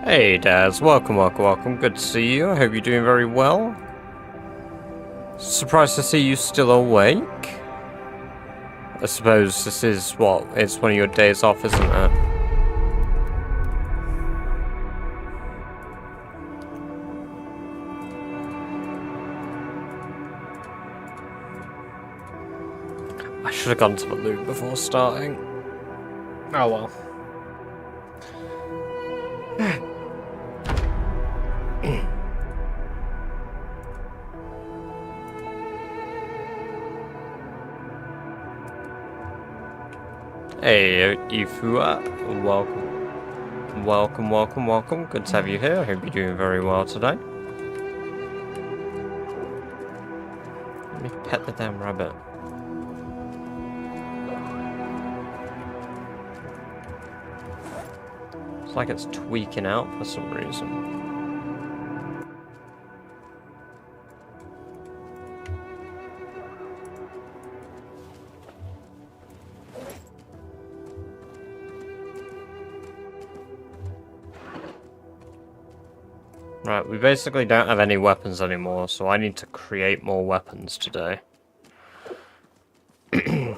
Hey Daz, welcome. Good to see you. I hope you're doing very well. Surprised to see you still awake. I suppose this is it's one of your days off, isn't it? I should have gone to the loo before starting. Oh well. Hey, Ifua, welcome. Good to have you here. I hope you're doing very well today. Let me pet the damn rabbit. It's like it's tweaking out for some reason. Right, we basically don't have any weapons anymore, so I need to create more weapons today. How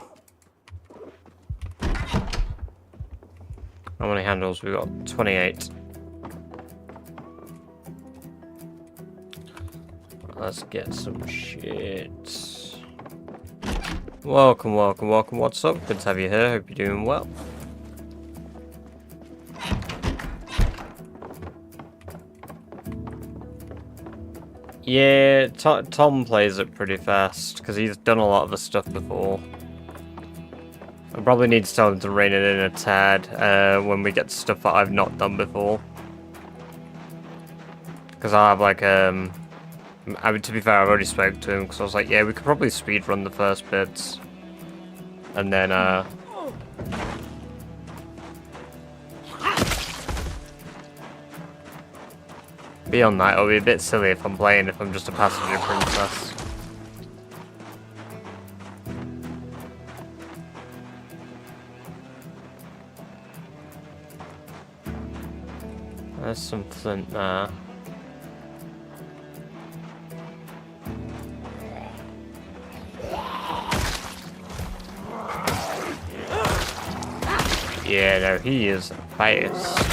many handles we got? 28. Let's get some shit. Welcome. What's up? Good to have you here. Hope you're doing well. Yeah, Tom plays it pretty fast, because he's done a lot of the stuff before. I probably need to tell him to rein it in a tad when we get stuff that I've not done before. Because I'll have like, I mean, to be fair, I've already spoke to him, because I was like, yeah, we could probably speedrun the first bits. And then, beyond that, it'll be a bit silly if I'm just a passenger princess. There's some flint there. Yeah, no, he is fast.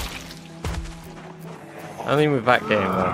I think we're back game though.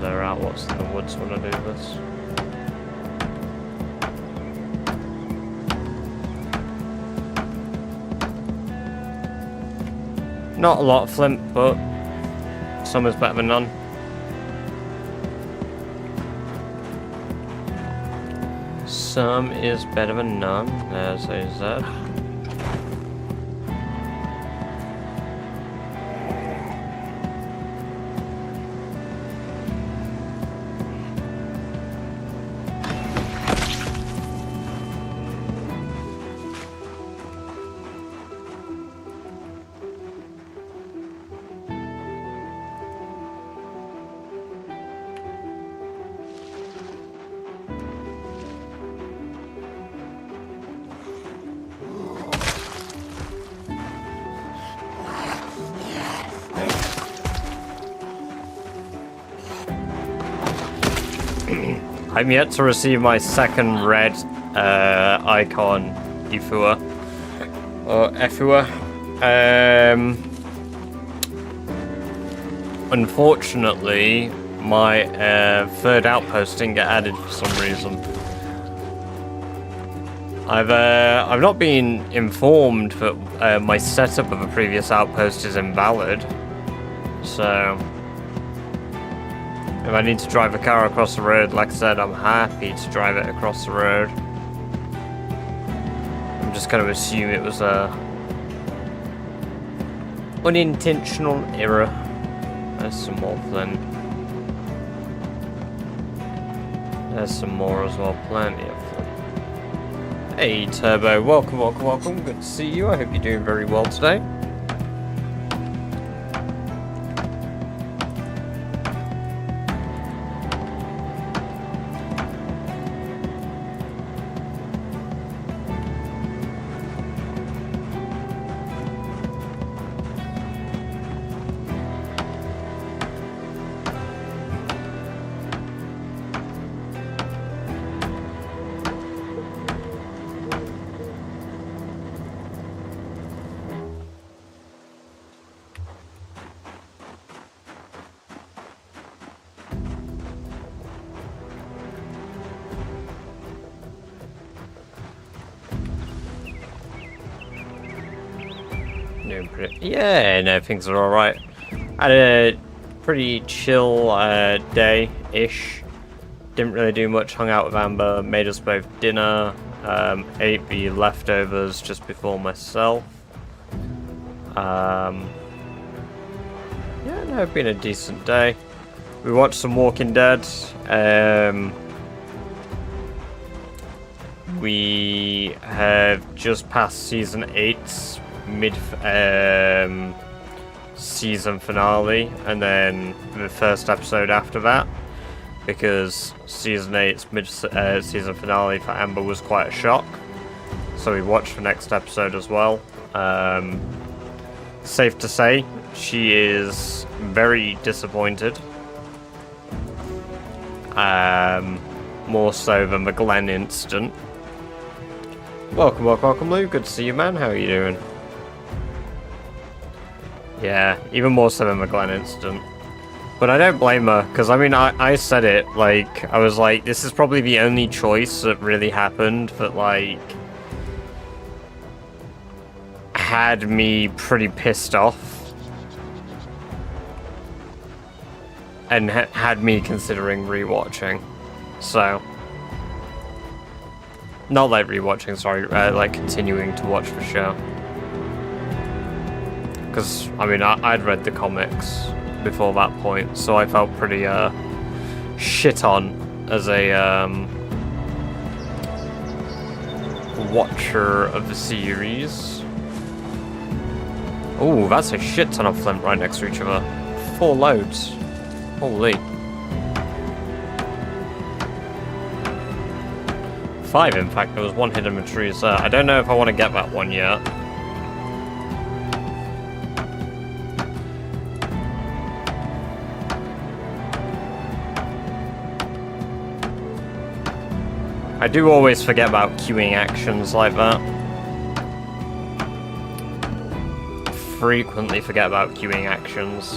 They're out, what's in the woods when I do this? Not a lot of flint, but some is better than none. Some is better than none, as I said. I'm yet to receive my second red icon, Ifua. Or Efua. Unfortunately, my third outpost didn't get added for some reason. I've not been informed that my setup of a previous outpost is invalid. So if I need to drive a car across the road, like I said, I'm happy to drive it across the road. I'm just going to assume it was a unintentional error. There's some more flint. There's some more as well, plenty of flint. Hey Turbo, welcome, welcome, welcome. Good to see you. I hope you're doing very well today. Yeah, no, things are alright. I had a pretty chill day-ish. Didn't really do much, hung out with Amber, made us both dinner, ate the leftovers just before myself. Yeah, no, it's been a decent day. We watched some Walking Dead. We have just passed season 8's season finale, and then the first episode after that, because season 8's season finale for Amber was quite a shock, so we watched the next episode as well. Safe to say she is very disappointed, more so than the Glenn incident. Welcome, welcome, welcome, Lou. Good to see you, man. How are you doing? Yeah, even more so than the Glenn incident. But I don't blame her, because I mean, I said it, like, I was like, this is probably the only choice that really happened that, like, had me pretty pissed off. And had me considering rewatching. So. Not like rewatching, sorry, like continuing to watch the show. Because, I mean, I'd read the comics before that point, so I felt pretty, shit on as a, watcher of the series. Ooh, that's a shit ton of flint right next to each other. 4 loads. Holy. 5, in fact, there was 1 hidden in the trees there. I don't know if I want to get that one yet. I do always forget about queuing actions like that. Frequently forget about queuing actions.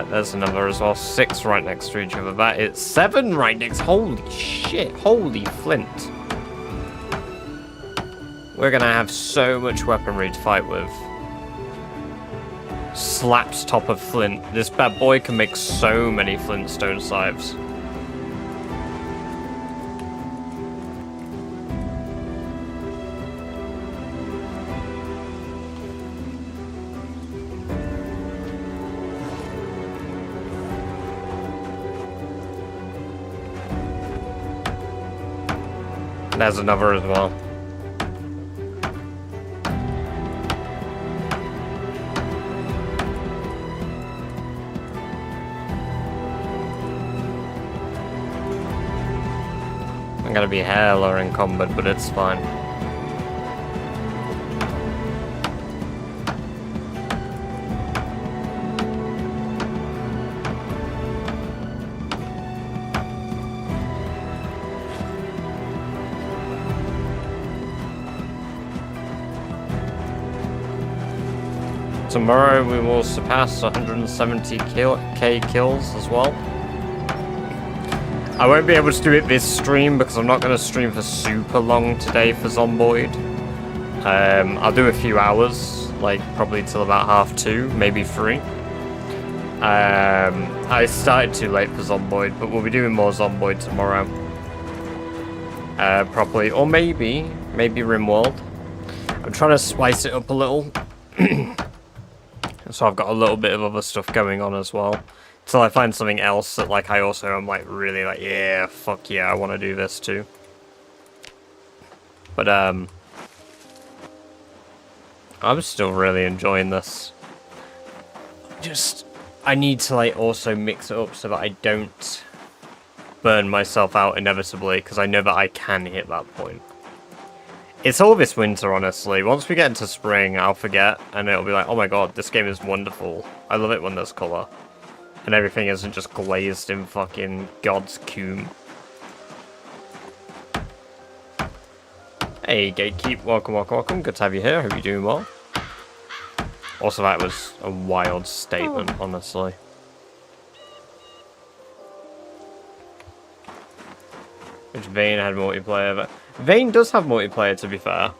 There's another as well. 6 right next to each other. That is 7 right next. Holy shit. Holy flint. We're gonna have so much weaponry to fight with. Slaps top of flint. This bad boy can make so many flintstone scythes. There's another as well. I'm gonna be hella encumbered, but it's fine. Tomorrow we will surpass 170k kills as well. I won't be able to do it this stream because I'm not going to stream for super long today for Zomboid. I'll do a few hours, like probably till about 2:30, maybe 3. I started too late for Zomboid, but we'll be doing more Zomboid tomorrow. Properly, or maybe Rimworld. I'm trying to spice it up a little. So I've got a little bit of other stuff going on as well. Till I find something else that like I also am like really like, yeah, fuck yeah, I want to do this too. But I'm still really enjoying this. Just I need to like also mix it up so that I don't burn myself out inevitably, because I know that I can hit that point. It's all this winter, honestly. Once we get into spring, I'll forget, and it'll be like, oh my god, this game is wonderful. I love it when there's colour. And everything isn't just glazed in fucking God's coom. Hey, Gatekeep, welcome, welcome, welcome. Good to have you here. Hope you're doing well. Also, that was a wild statement, honestly. Which Vane had multiplayer, but Vane does have multiplayer, to be fair.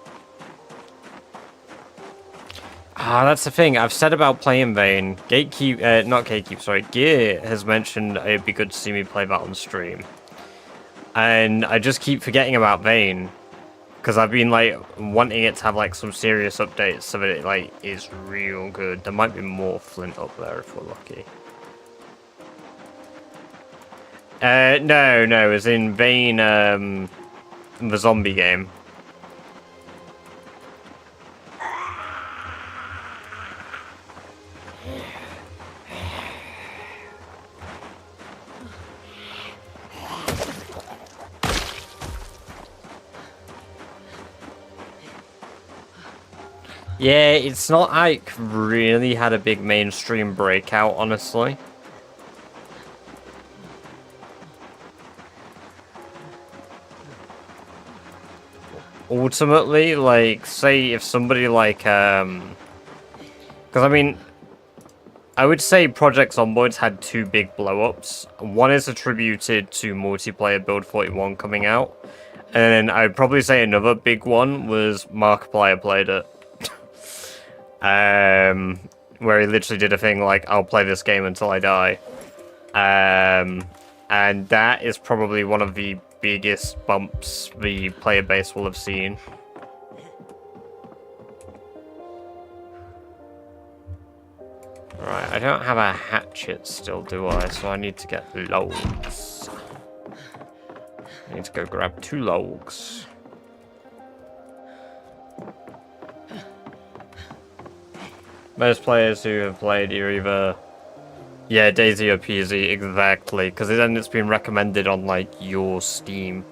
Ah, that's the thing. I've said about playing Vane. Gatekeep, not Gatekeep, sorry. Gear has mentioned it'd be good to see me play that on stream. And I just keep forgetting about Vane. Because I've been, like, wanting it to have, like, some serious updates so that it, like, is real good. There might be more Flint up there if we're lucky. No, as in Vane, the zombie game. Yeah, it's not like really had a big mainstream breakout, honestly. Ultimately, like, say if somebody like, because I mean, I would say Project Zomboids had two big blow-ups. One is attributed to multiplayer Build 41 coming out, and I'd probably say another big one was Markiplier played it. Where he literally did a thing like, I'll play this game until I die. And that is probably one of the biggest bumps the player base will have seen. Right, I don't have a hatchet still, do I? So I need to get logs. I need to go grab 2 logs. Most players who have played are either... Yeah, Daisy or Peasy, exactly. Because then it's been recommended on, like, your Steam.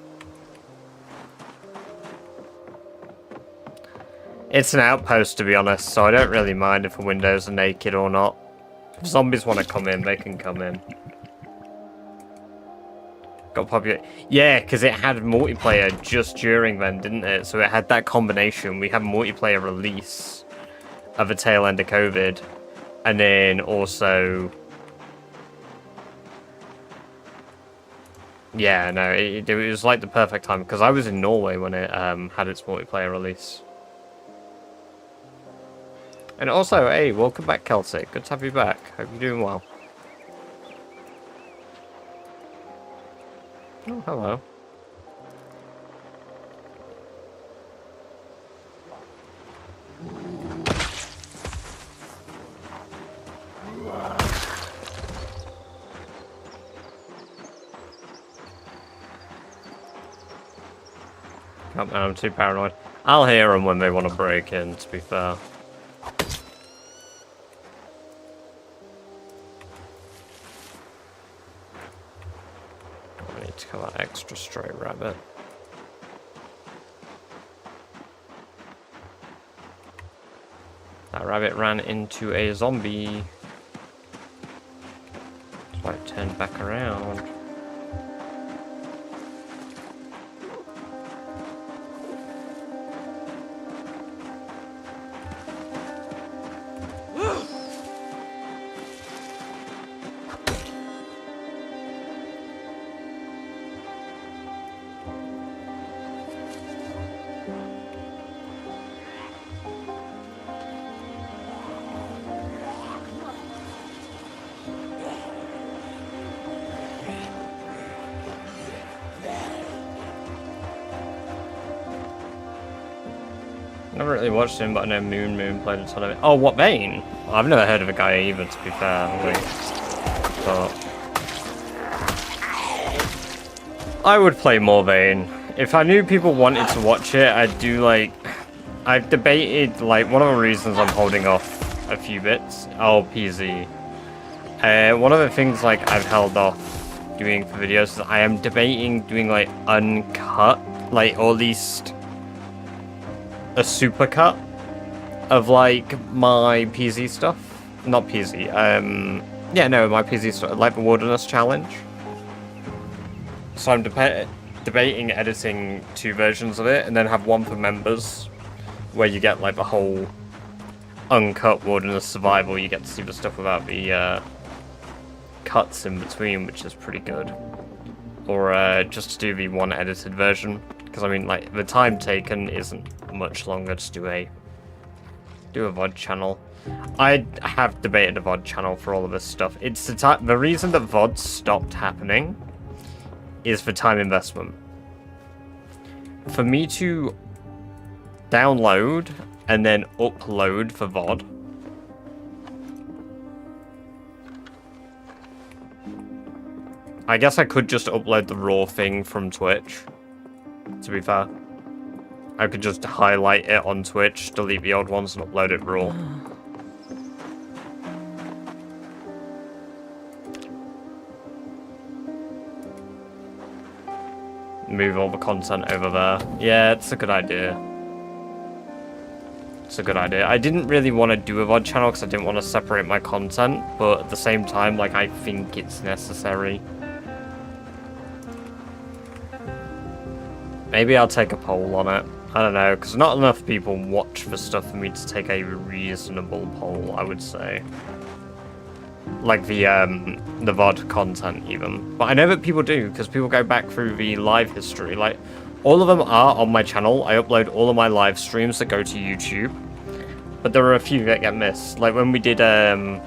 It's an Outpost, to be honest, so I don't really mind if the windows are naked or not. If zombies want to come in, they can come in. Got popular... Yeah, because it had multiplayer just during then, didn't it? So it had that combination. We had multiplayer release of the tail end of COVID, and then also... Yeah, no, it was like the perfect time, because I was in Norway when it had its multiplayer release. And also, hey, welcome back, Celtic. Good to have you back. Hope you're doing well. Oh, hello. Oh, man, I'm too paranoid. I'll hear them when they want to break in, to be fair. I need to kill that extra stray rabbit. That rabbit ran into a zombie. That's why it turned back around. Never really watched him, but I know Moon played a ton of it. Oh, what Vayne? I've never heard of a guy either, to be fair. But I would play more Vayne. If I knew people wanted to watch it, I'd do like... I've debated, like, one of the reasons I'm holding off a few bits. Oh, PZ. One of the things, like, I've held off doing for videos is I am debating doing, like, uncut, like, or at least a supercut of, like, my PZ stuff. Not PZ, yeah, no, my PZ stuff, like the Wilderness Challenge. So I'm debating editing 2 versions of it, and then have one for members, where you get, like, the whole uncut Wilderness Survival. You get to see the stuff without the, cuts in between, which is pretty good. Or, just to do the one edited version. Because, I mean, like, the time taken isn't much longer to do a VOD channel. I have debated a VOD channel for all of this stuff. It's the reason that VODs stopped happening is for time investment. For me to download and then upload for VOD, I guess I could just upload the raw thing from Twitch, to be fair. I could just highlight it on Twitch, delete the old ones, and upload it raw. Move all the content over there. Yeah, it's a good idea. It's a good idea. I didn't really want to do a VOD channel because I didn't want to separate my content, but at the same time, like, I think it's necessary. Maybe I'll take a poll on it. I don't know, because not enough people watch the stuff for me to take a reasonable poll, I would say. Like the VOD content, even. But I know that people do, because people go back through the live history. Like, all of them are on my channel. I upload all of my live streams that go to YouTube. But there are a few that get missed. Like, when we did the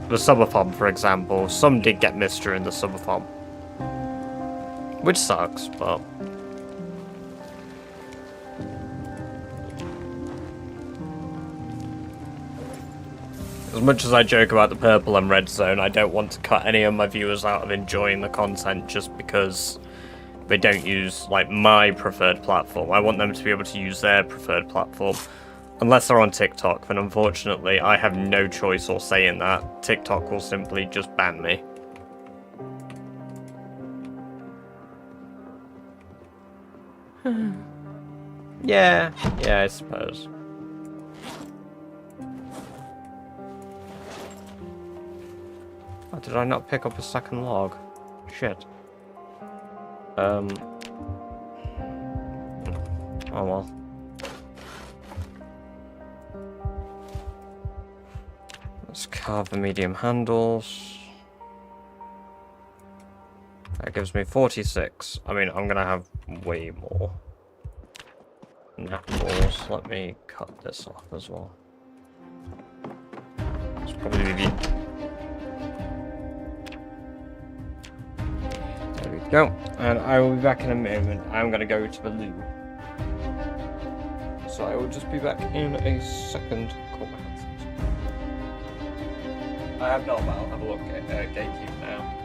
subathon, for example, some did get missed during the subathon. Which sucks, but... As much as I joke about the purple and red zone, I don't want to cut any of my viewers out of enjoying the content just because they don't use, like, my preferred platform. I want them to be able to use their preferred platform. Unless they're on TikTok, then unfortunately I have no choice or say in that. TikTok will simply just ban me. Yeah, I suppose. Oh, did I not pick up a second log? Shit. Oh well. Let's carve the medium handles. That gives me 46. I mean, I'm gonna have way more knuckles. Let me cut this off as well. It's probably the... There we go. And I will be back in a moment. I'm gonna go to the loo. So I will just be back in a second. Cool. I have not, but I'll have a look at Gatekeep now.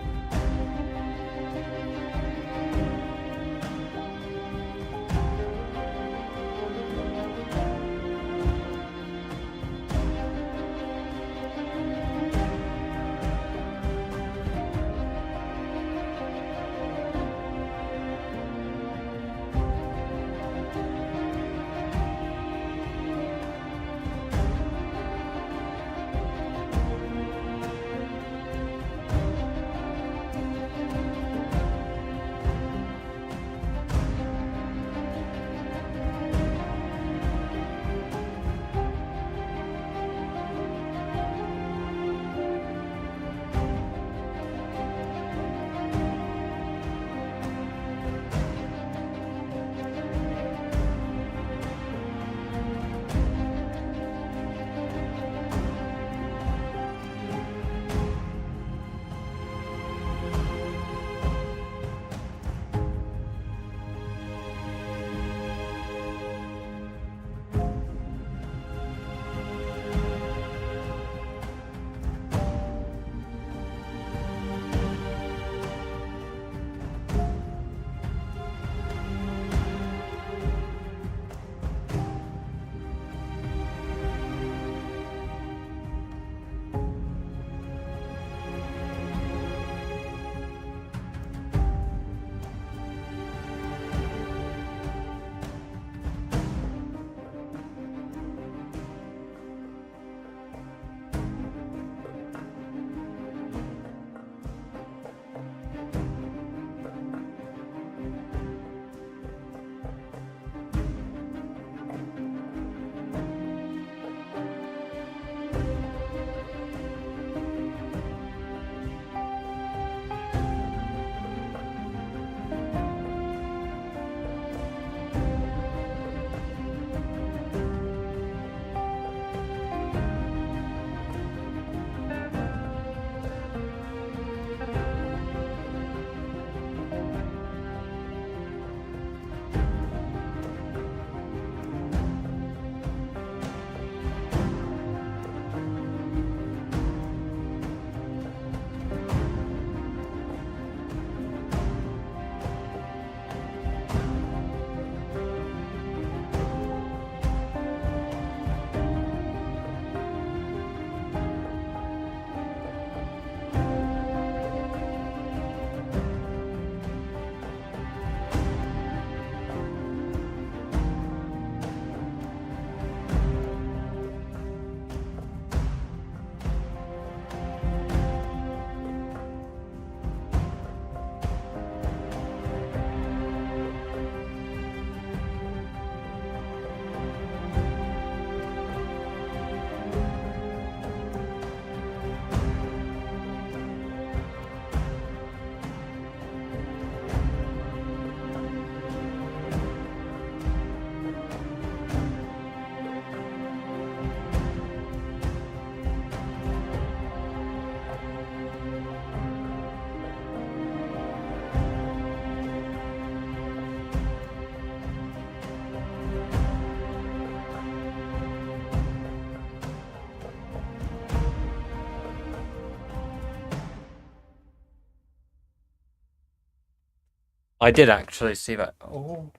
I did actually see that. Oh.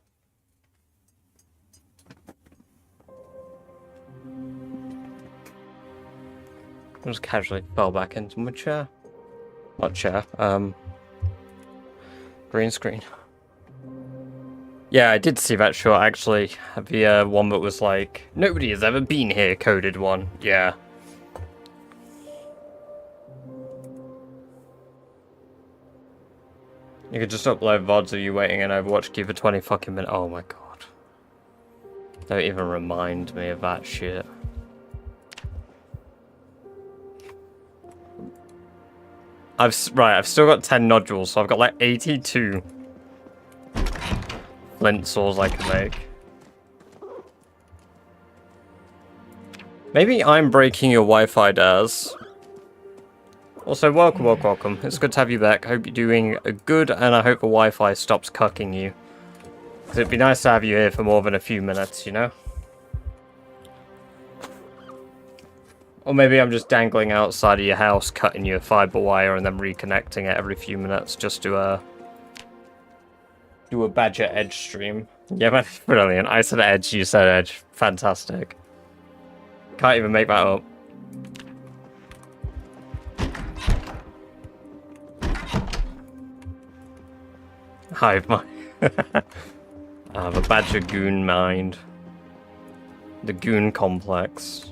I just casually fell back into my chair. Not chair, green screen. Yeah, I did see that shot actually. The one that was like, nobody has ever been here coded one. Yeah. You could just upload VODs of you waiting in Overwatch queue for 20 fucking minutes. Oh my god. Don't even remind me of that shit. I've still got 10 nodules, so I've got like 82 flint saws I can make. Maybe I'm breaking your Wi-Fi, Daz. Also, welcome. It's good to have you back. Hope you're doing good, and I hope the Wi-Fi stops cucking you. Because it'd be nice to have you here for more than a few minutes, you know? Or maybe I'm just dangling outside of your house, cutting your fiber wire, and then reconnecting it every few minutes just to, do a Badger Edge stream. Yeah, that's brilliant. I said Edge, you said Edge. Fantastic. Can't even make that up. Hive mind. I have a Badger Goon mind. The Goon Complex.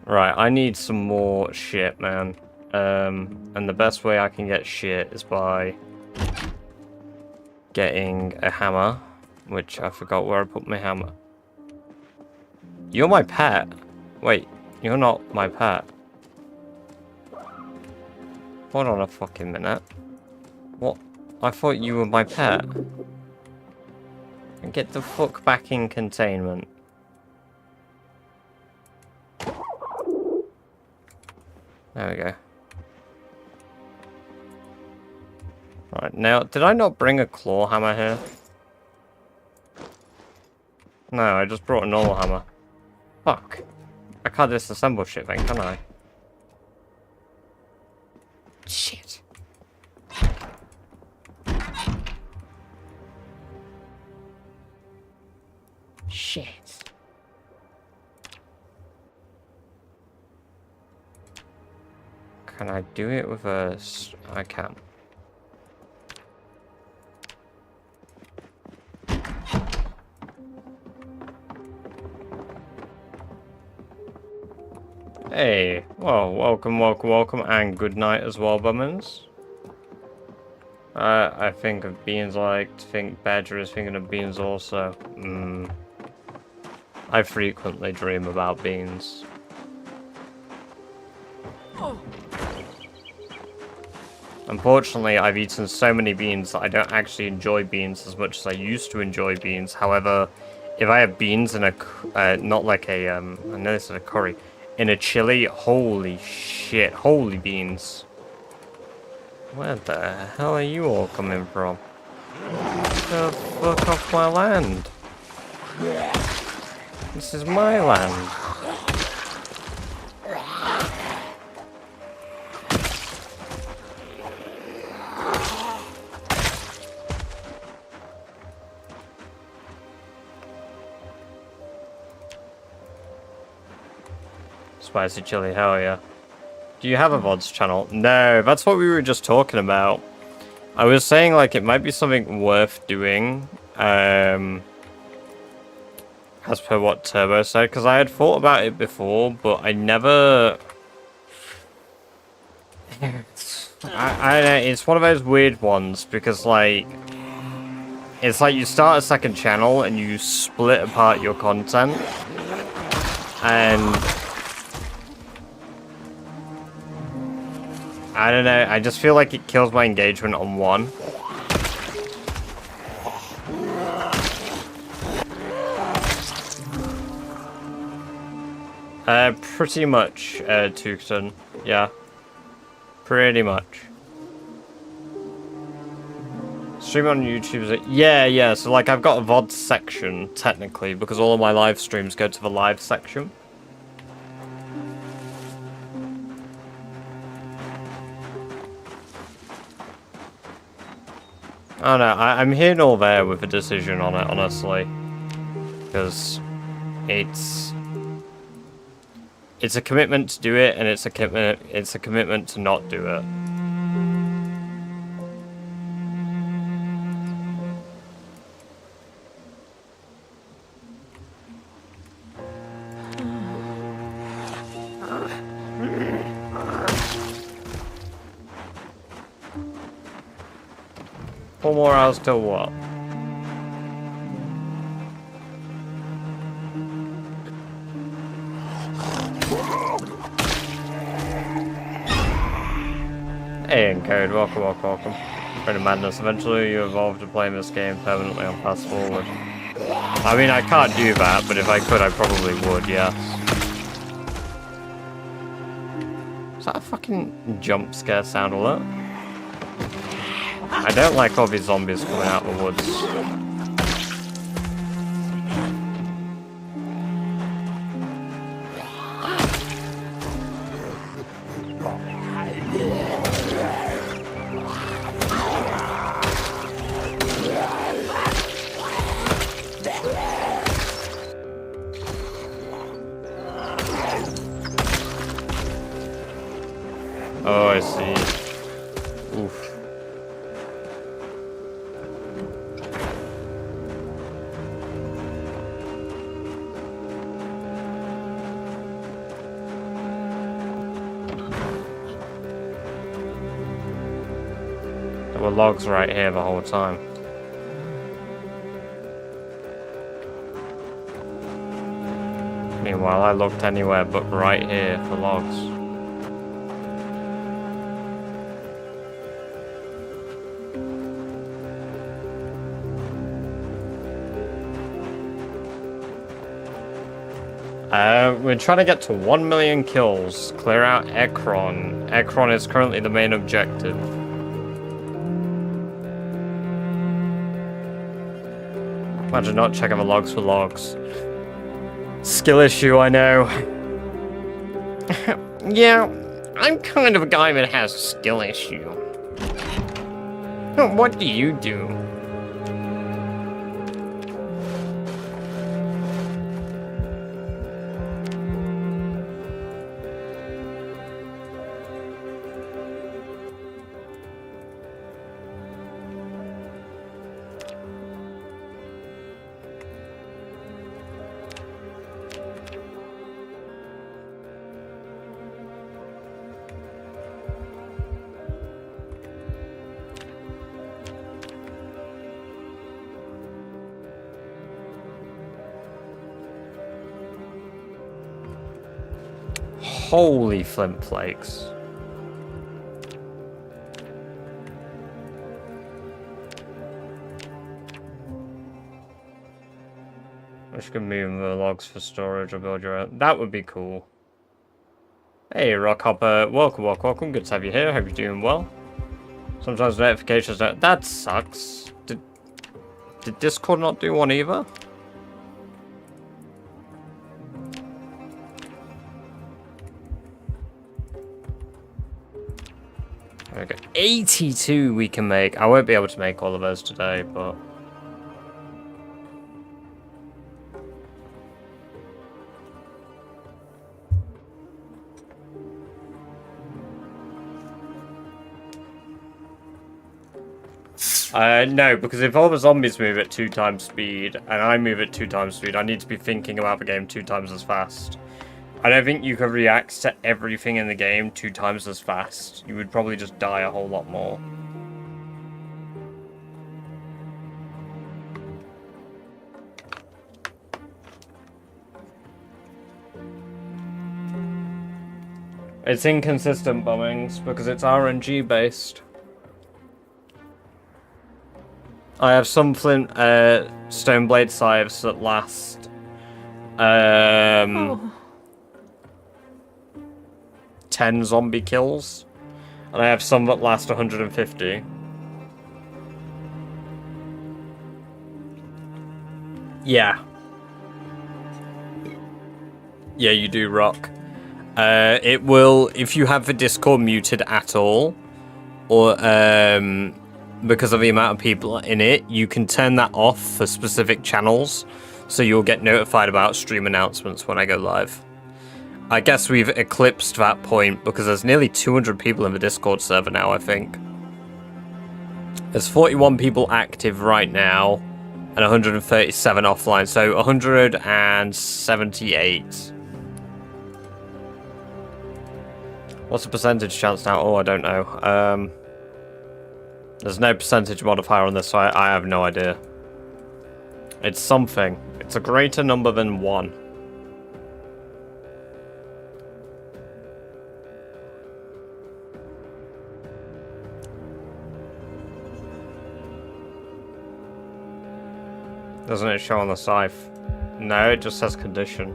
Right, I need some more shit, man. And the best way I can get shit is by getting a hammer, which I forgot where I put my hammer. You're my pet. Wait, you're not my pet. Hold on a fucking minute. What? I thought you were my pet. Get the fuck back in containment. There we go. Right, now, did I not bring a claw hammer here? No, I just brought a normal hammer. Fuck. I can't disassemble shit then, can I? Shit. Shit. Can I do it with a... I can. Hey, well, welcome, and good night as well, bummers. I think of beans think Badger is thinking of beans also. I frequently dream about beans. Unfortunately, I've eaten so many beans that I don't actually enjoy beans as much as I used to enjoy beans. However, if I have beans in a, not like a, I know this is a curry, in a chili, holy shit, holy beans. Where the hell are you all coming from? Get the fuck off my land. This is my land. Spicy chili, hell yeah. Do you have a VODs channel? No, that's what we were just talking about. I was saying, like, it might be something worth doing, as per what Turbo said, because I had thought about it before, but I never... I don't know, it's one of those weird ones, because, like... It's like you start a second channel, and you split apart your content, and... I don't know, I just feel like it kills my engagement on one. Pretty much, Tucson. Yeah. Pretty much. Stream on YouTube is yeah, so like I've got a VOD section, technically, because all of my live streams go to the live section. I don't know, I'm here nor there with a decision on it, honestly. Because it's a commitment to do it, and it's a commitment to not do it. Four more hours till what? Hey, Encode, welcome. Friend of Madness, eventually you evolve to playing this game permanently on fast forward. I mean, I can't do that, but if I could, I probably would, yes. Is that a fucking jump scare sound alert? I don't like all these zombies coming out of the woods. Oh, I see. Oof. There were logs right here the whole time. Meanwhile, I looked anywhere but right here for logs. We're trying to get to 1 million kills. Clear out Ekron. Ekron is currently the main objective. Imagine not checking the logs for logs. Skill issue, I know. Yeah, I'm kind of a guy that has a skill issue. What do you do? Holy flint flakes. I should move the logs for storage or build your own. That would be cool. Hey, Rockhopper. Welcome. Good to have you here. Hope you're doing well. Sometimes notifications don't. That sucks. Did Discord not do one either? Okay, 82 we can make. I won't be able to make all of those today, but... No, because if all the zombies move at 2 times speed, and I move at 2 times speed, I need to be thinking about the game 2 times as fast. I don't think you could react to everything in the game 2 times as fast. You would probably just die a whole lot more. It's inconsistent bombings because it's RNG based. I have some flint stone blade scythes that last 10 zombie kills, and I have some that last 150. Yeah, you do, Rock. It will, if you have the Discord muted at all, or because of the amount of people in it, you can turn that off for specific channels, so you'll get notified about stream announcements when I go live. I guess we've eclipsed that point because there's nearly 200 people in the Discord server now, I think. There's 41 people active right now, and 137 offline, so 178. What's the percentage chance now? Oh, I don't know. There's no percentage modifier on this, so I have no idea. It's something. It's a greater number than 1. Doesn't it show on the scythe? No, it just says condition.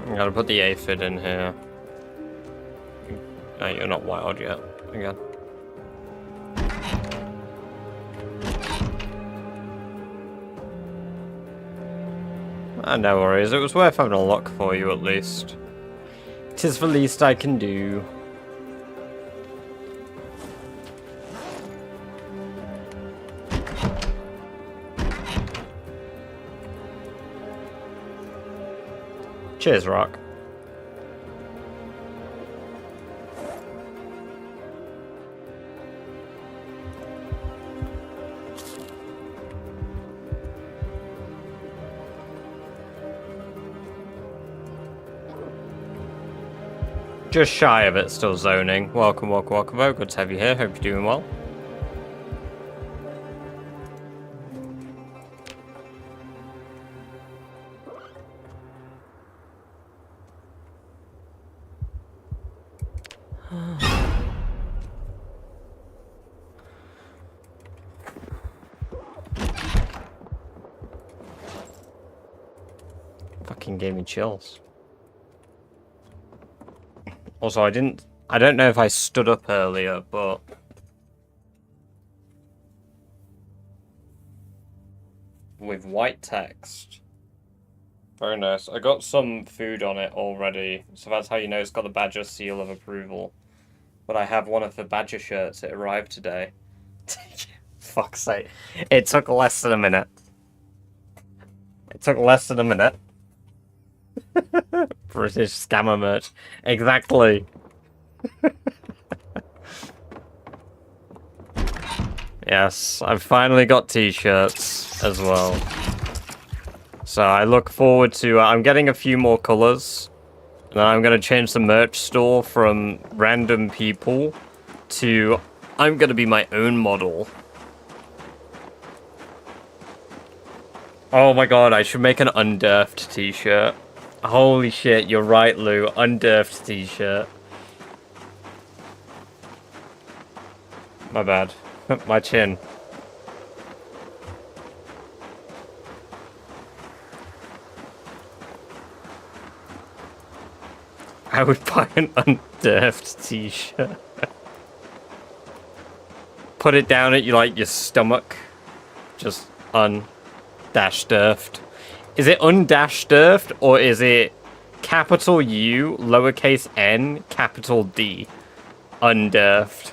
I'm gonna put the aphid in here. No, you're not wild yet. Again. No worries, it was worth having a look for you at least. 'Tis the least I can do. Cheers, Rock. Just shy of it, still zoning. Welcome, welcome, welcome. Oh, good to have you here. Hope you're doing well. Fucking gave me chills. Also, I don't know if I stood up earlier, but with white text. Very nice. I got some food on it already, so that's how you know it's got the Badger seal of approval. But I have one of the Badger shirts. It arrived today. Fuck's sake. It took less than a minute. It took less than a minute. British scammer merch. Exactly. Yes, I've finally got t-shirts as well. So I look forward to... I'm getting a few more colours. And then I'm going to change the merch store from random people to... I'm going to be my own model. Oh my god, I should make an undurfed t-shirt. Holy shit, you're right, Lou. Undurfed t-shirt. My bad. My chin. I would buy an undurfed t-shirt. Put it down at your stomach. Just un-dash-durfed. Is it undashed-durfed, or is it capital U, lowercase n, capital D? Undurfed.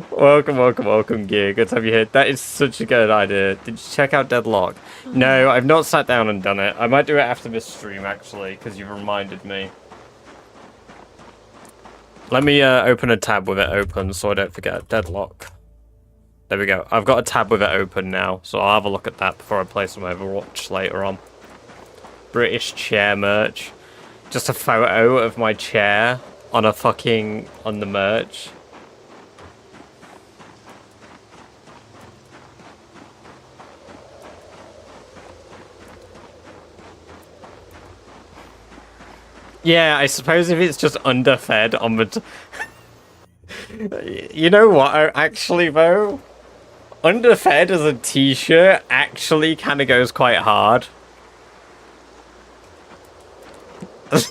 Welcome, welcome, welcome, Gear. Good to have you here. That is such a good idea. Did you check out Deadlock? No, I've not sat down and done it. I might do it after this stream, actually, because you've reminded me. Let me open a tab with it open so I don't forget. Deadlock. There we go. I've got a tab with it open now, so I'll have a look at that before I play some Overwatch later on. British chair merch. Just a photo of my chair on the merch. Yeah, I suppose if it's just underfed on the... You know what, actually, though? Underfed as a t-shirt actually kind of goes quite hard.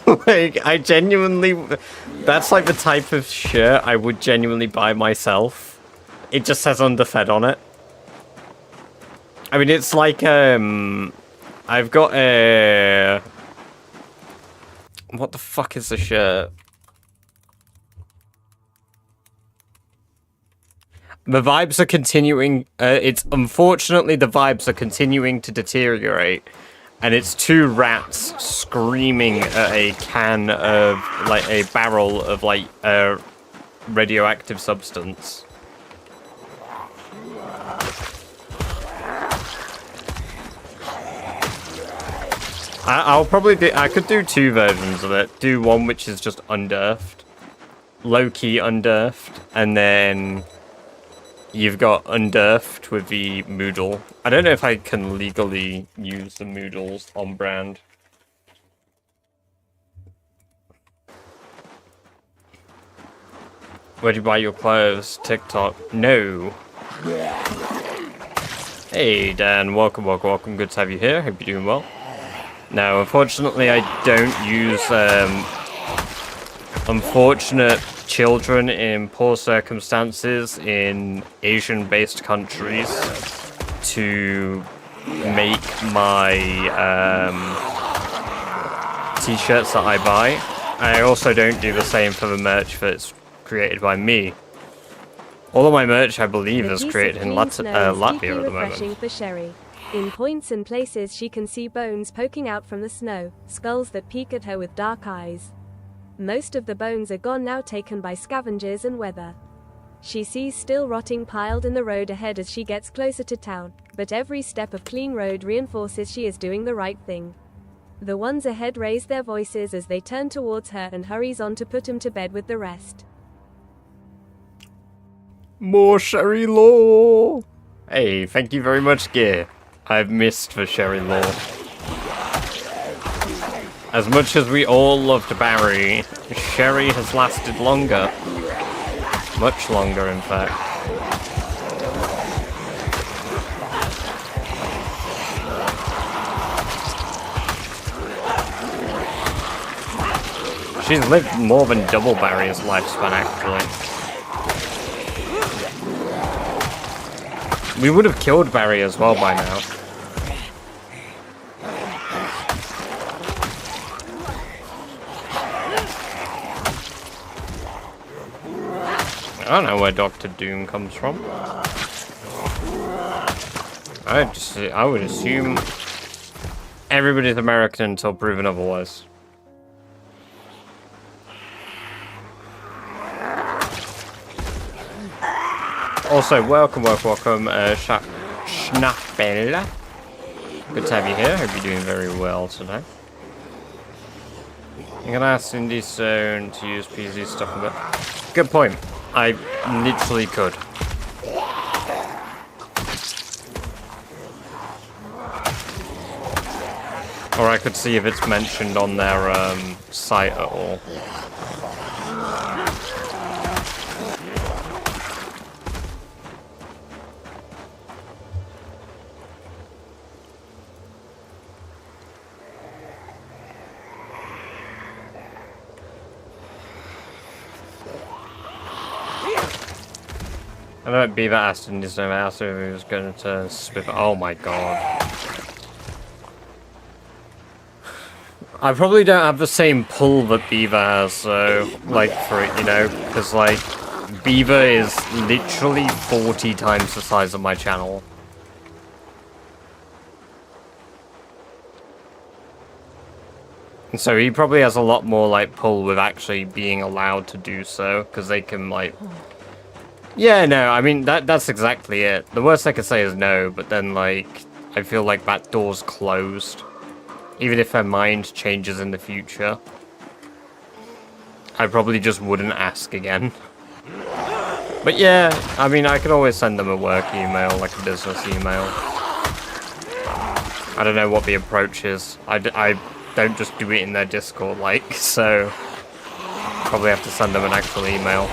Like, I genuinely... That's like the type of shirt I would genuinely buy myself. It just says underfed on it. I mean, it's like, I've got a... What the fuck is the shirt? The vibes are continuing, it's unfortunately the vibes are continuing to deteriorate. And it's two rats screaming at a can of, like, a barrel of, like, radioactive substance. I'll probably do, I could do two versions of it. Do one which is just underfed. Low-key underfed. And then you've got underfed with the Moodle. I don't know if I can legally use the Moodles on brand. Where do you buy your clothes? TikTok? No. Hey Dan, welcome. Good to have you here. Hope you're doing well. Now, unfortunately, I don't use unfortunate children in poor circumstances in Asian-based countries to make my t-shirts that I buy. I also don't do the same for the merch that's created by me. All of my merch, I believe, is created in Latvia at the moment. For Sherry. In points and places she can see bones poking out from the snow, skulls that peek at her with dark eyes. Most of the bones are gone now, taken by scavengers and weather. She sees still rotting piled in the road ahead as she gets closer to town, but every step of clean road reinforces she is doing the right thing. The ones ahead raise their voices as they turn towards her and hurries on to put him to bed with the rest. More Sherry Law! Hey, thank you very much, Gear. I've missed the Sherry Law. As much as we all loved Barry, Sherry has lasted longer. Much longer, in fact. She's lived more than double Barry's lifespan, actually. We would have killed Barry as well by now. I don't know where Dr. Doom comes from. I would assume everybody's American until proven otherwise. Also, welcome, Schnappel. Good to have you here. Hope you're doing very well today. I'm gonna ask Indie Zone to use PZ stuff a bit. Good point. I literally could. Or I could see if it's mentioned on their site at all. I don't be that Aston is no asked if he was going to spit. Oh my god. I probably don't have the same pull that Beaver has, so, like, for it, you know, because, like, Beaver is literally 40 times the size of my channel. And so he probably has a lot more, like, pull with actually being allowed to do so, because they can, like... Yeah, no, I mean, that's exactly it. The worst I could say is no, but then, like, I feel like that door's closed. Even if her mind changes in the future. I probably just wouldn't ask again. But yeah, I mean, I could always send them a work email, like a business email. I don't know what the approach is. I don't just do it in their Discord, like, so probably have to send them an actual email.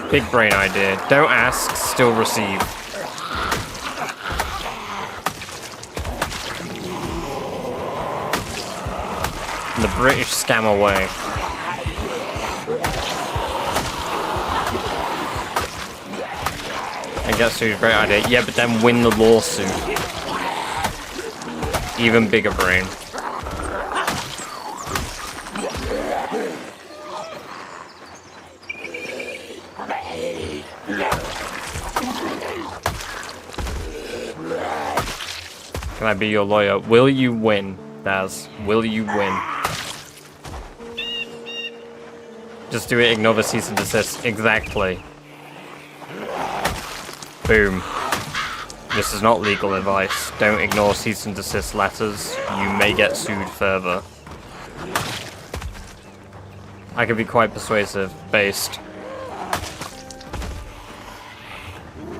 Big brain idea. Don't ask, still receive. The British scam away. And get sued, great idea. Yeah, but then win the lawsuit. Even bigger brain. Can I be your lawyer? Will you win, Daz? Will you win? Just do it, ignore the cease and desist. Exactly. Boom. This is not legal advice. Don't ignore cease and desist letters. You may get sued further. I can be quite persuasive. Based.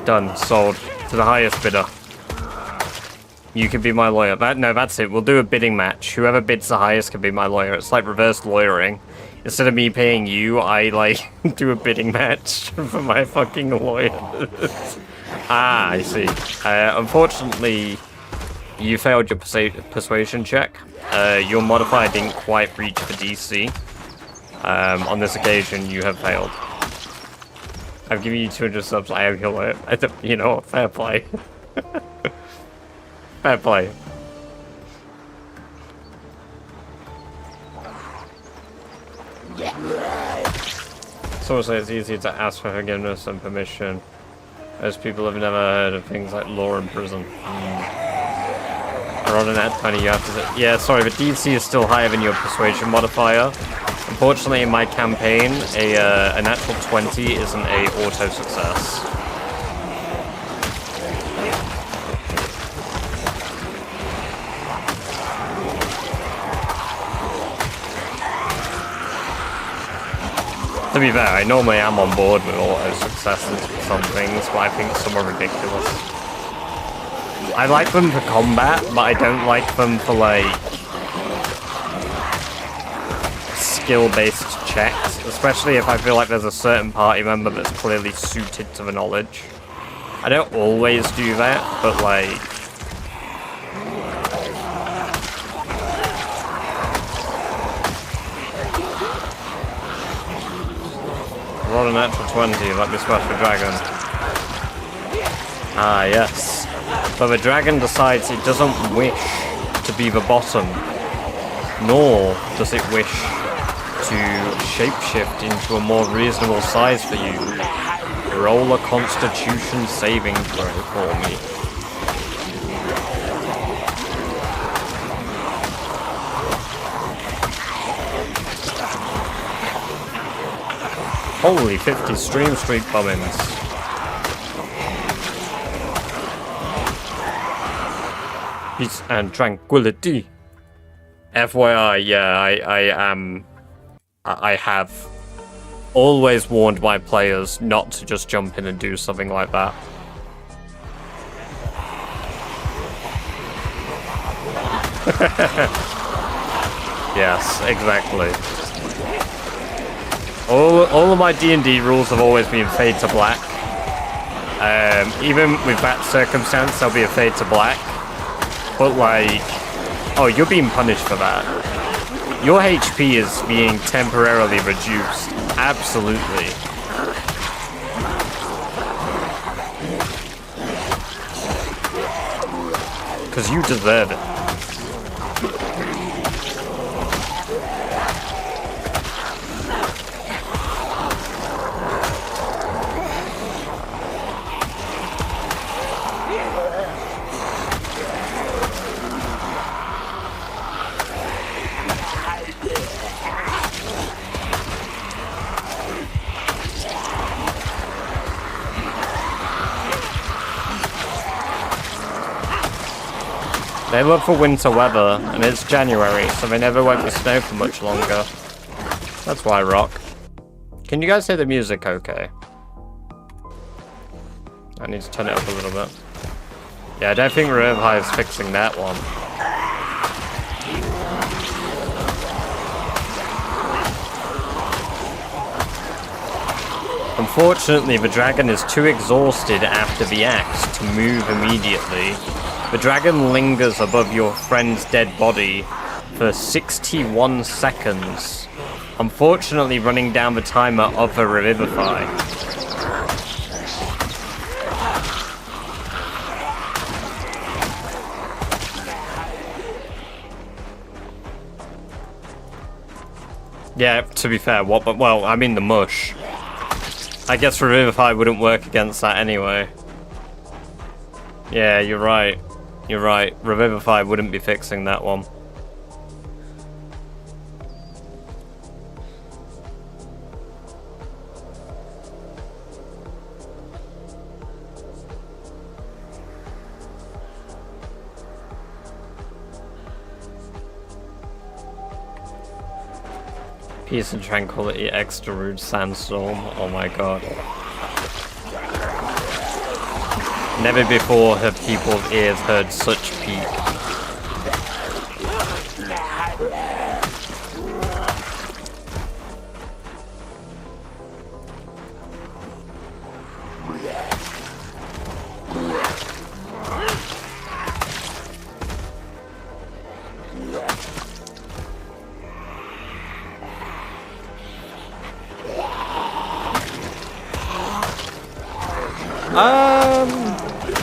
Done. Sold. To the highest bidder. You can be my lawyer. No, that's it. We'll do a bidding match. Whoever bids the highest can be my lawyer. It's like reverse lawyering. Instead of me paying you, I, like, do a bidding match for my fucking lawyer. Ah, I see. Unfortunately, you failed your persuasion check. Your modifier didn't quite reach the DC. On this occasion, you have failed. I've given you 200 subs. I am your lawyer. You know what? Fair play. Fair play. Someone says it's easier to ask for forgiveness and permission. Most people have never heard of things like law in prison. Rather than that 20, you have to say, yeah, sorry, the DC is still higher than your persuasion modifier. Unfortunately, in my campaign, a natural 20 isn't a auto success. To be fair, I normally am on board with auto successes for some things, but I think some are ridiculous. I like them for combat, but I don't like them for, like, skill-based checks, especially if I feel like there's a certain party member that's clearly suited to the knowledge. I don't always do that, but, like, roll a natural 20, let me smash the dragon. Ah, yes. But the dragon decides it doesn't wish to be the bottom, nor does it wish to shapeshift into a more reasonable size for you. Roll a constitution saving throw for me. Holy 50 stream streak bombings. Peace and tranquility. FYI, yeah, I have always warned my players not to just jump in and do something like that. Yes, exactly. All of my D&D rules have always been fade to black. Even with that circumstance, there'll be a fade to black. But like, oh, you're being punished for that. Your HP is being temporarily reduced. Absolutely. Because you deserve it. They look for winter weather, and it's January, so they never won't be snow for much longer. That's why I rock. Can you guys hear the music okay? I need to turn it up a little bit. Yeah, I don't think Revivify is fixing that one. Unfortunately, the dragon is too exhausted after the axe to move immediately. The dragon lingers above your friend's dead body for 61 seconds, unfortunately running down the timer of the Revivify. Yeah, to be fair, well, I mean the mush. I guess Revivify wouldn't work against that anyway. Yeah, you're right. You're right. Revivify wouldn't be fixing that one. Peace and tranquility, extra rude sandstorm. Oh my god. Never before have people's ears heard such peak.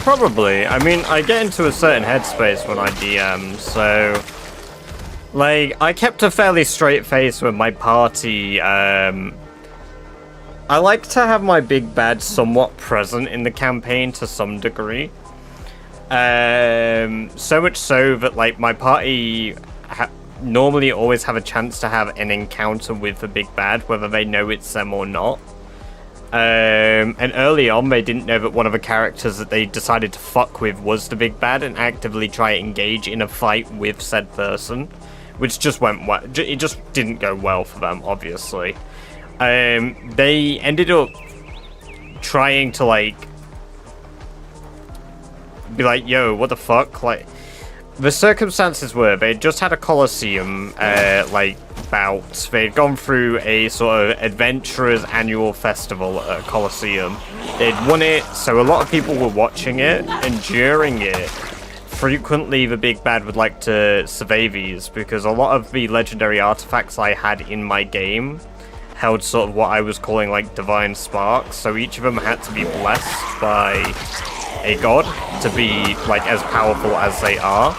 Probably. I mean, I get into a certain headspace when I DM, so... Like, I kept a fairly straight face with my party. I like to have my big bad somewhat present in the campaign to some degree. So much so that, like, my party normally always have a chance to have an encounter with the big bad, whether they know it's them or not. And early on, they didn't know that one of the characters that they decided to fuck with was the big bad and actively try to engage in a fight with said person, which just went well. It just didn't go well for them, obviously. They ended up trying to, like, be like, yo, what the fuck? Like, the circumstances were they just had a Colosseum, like, bout. They'd gone through a sort of adventurers annual festival at a Colosseum. They'd won it, so a lot of people were watching it, and during it, frequently the big bad would like to survey these, because a lot of the legendary artifacts I had in my game held sort of what I was calling, like, divine sparks, so each of them had to be blessed by a god to be, like, as powerful as they are.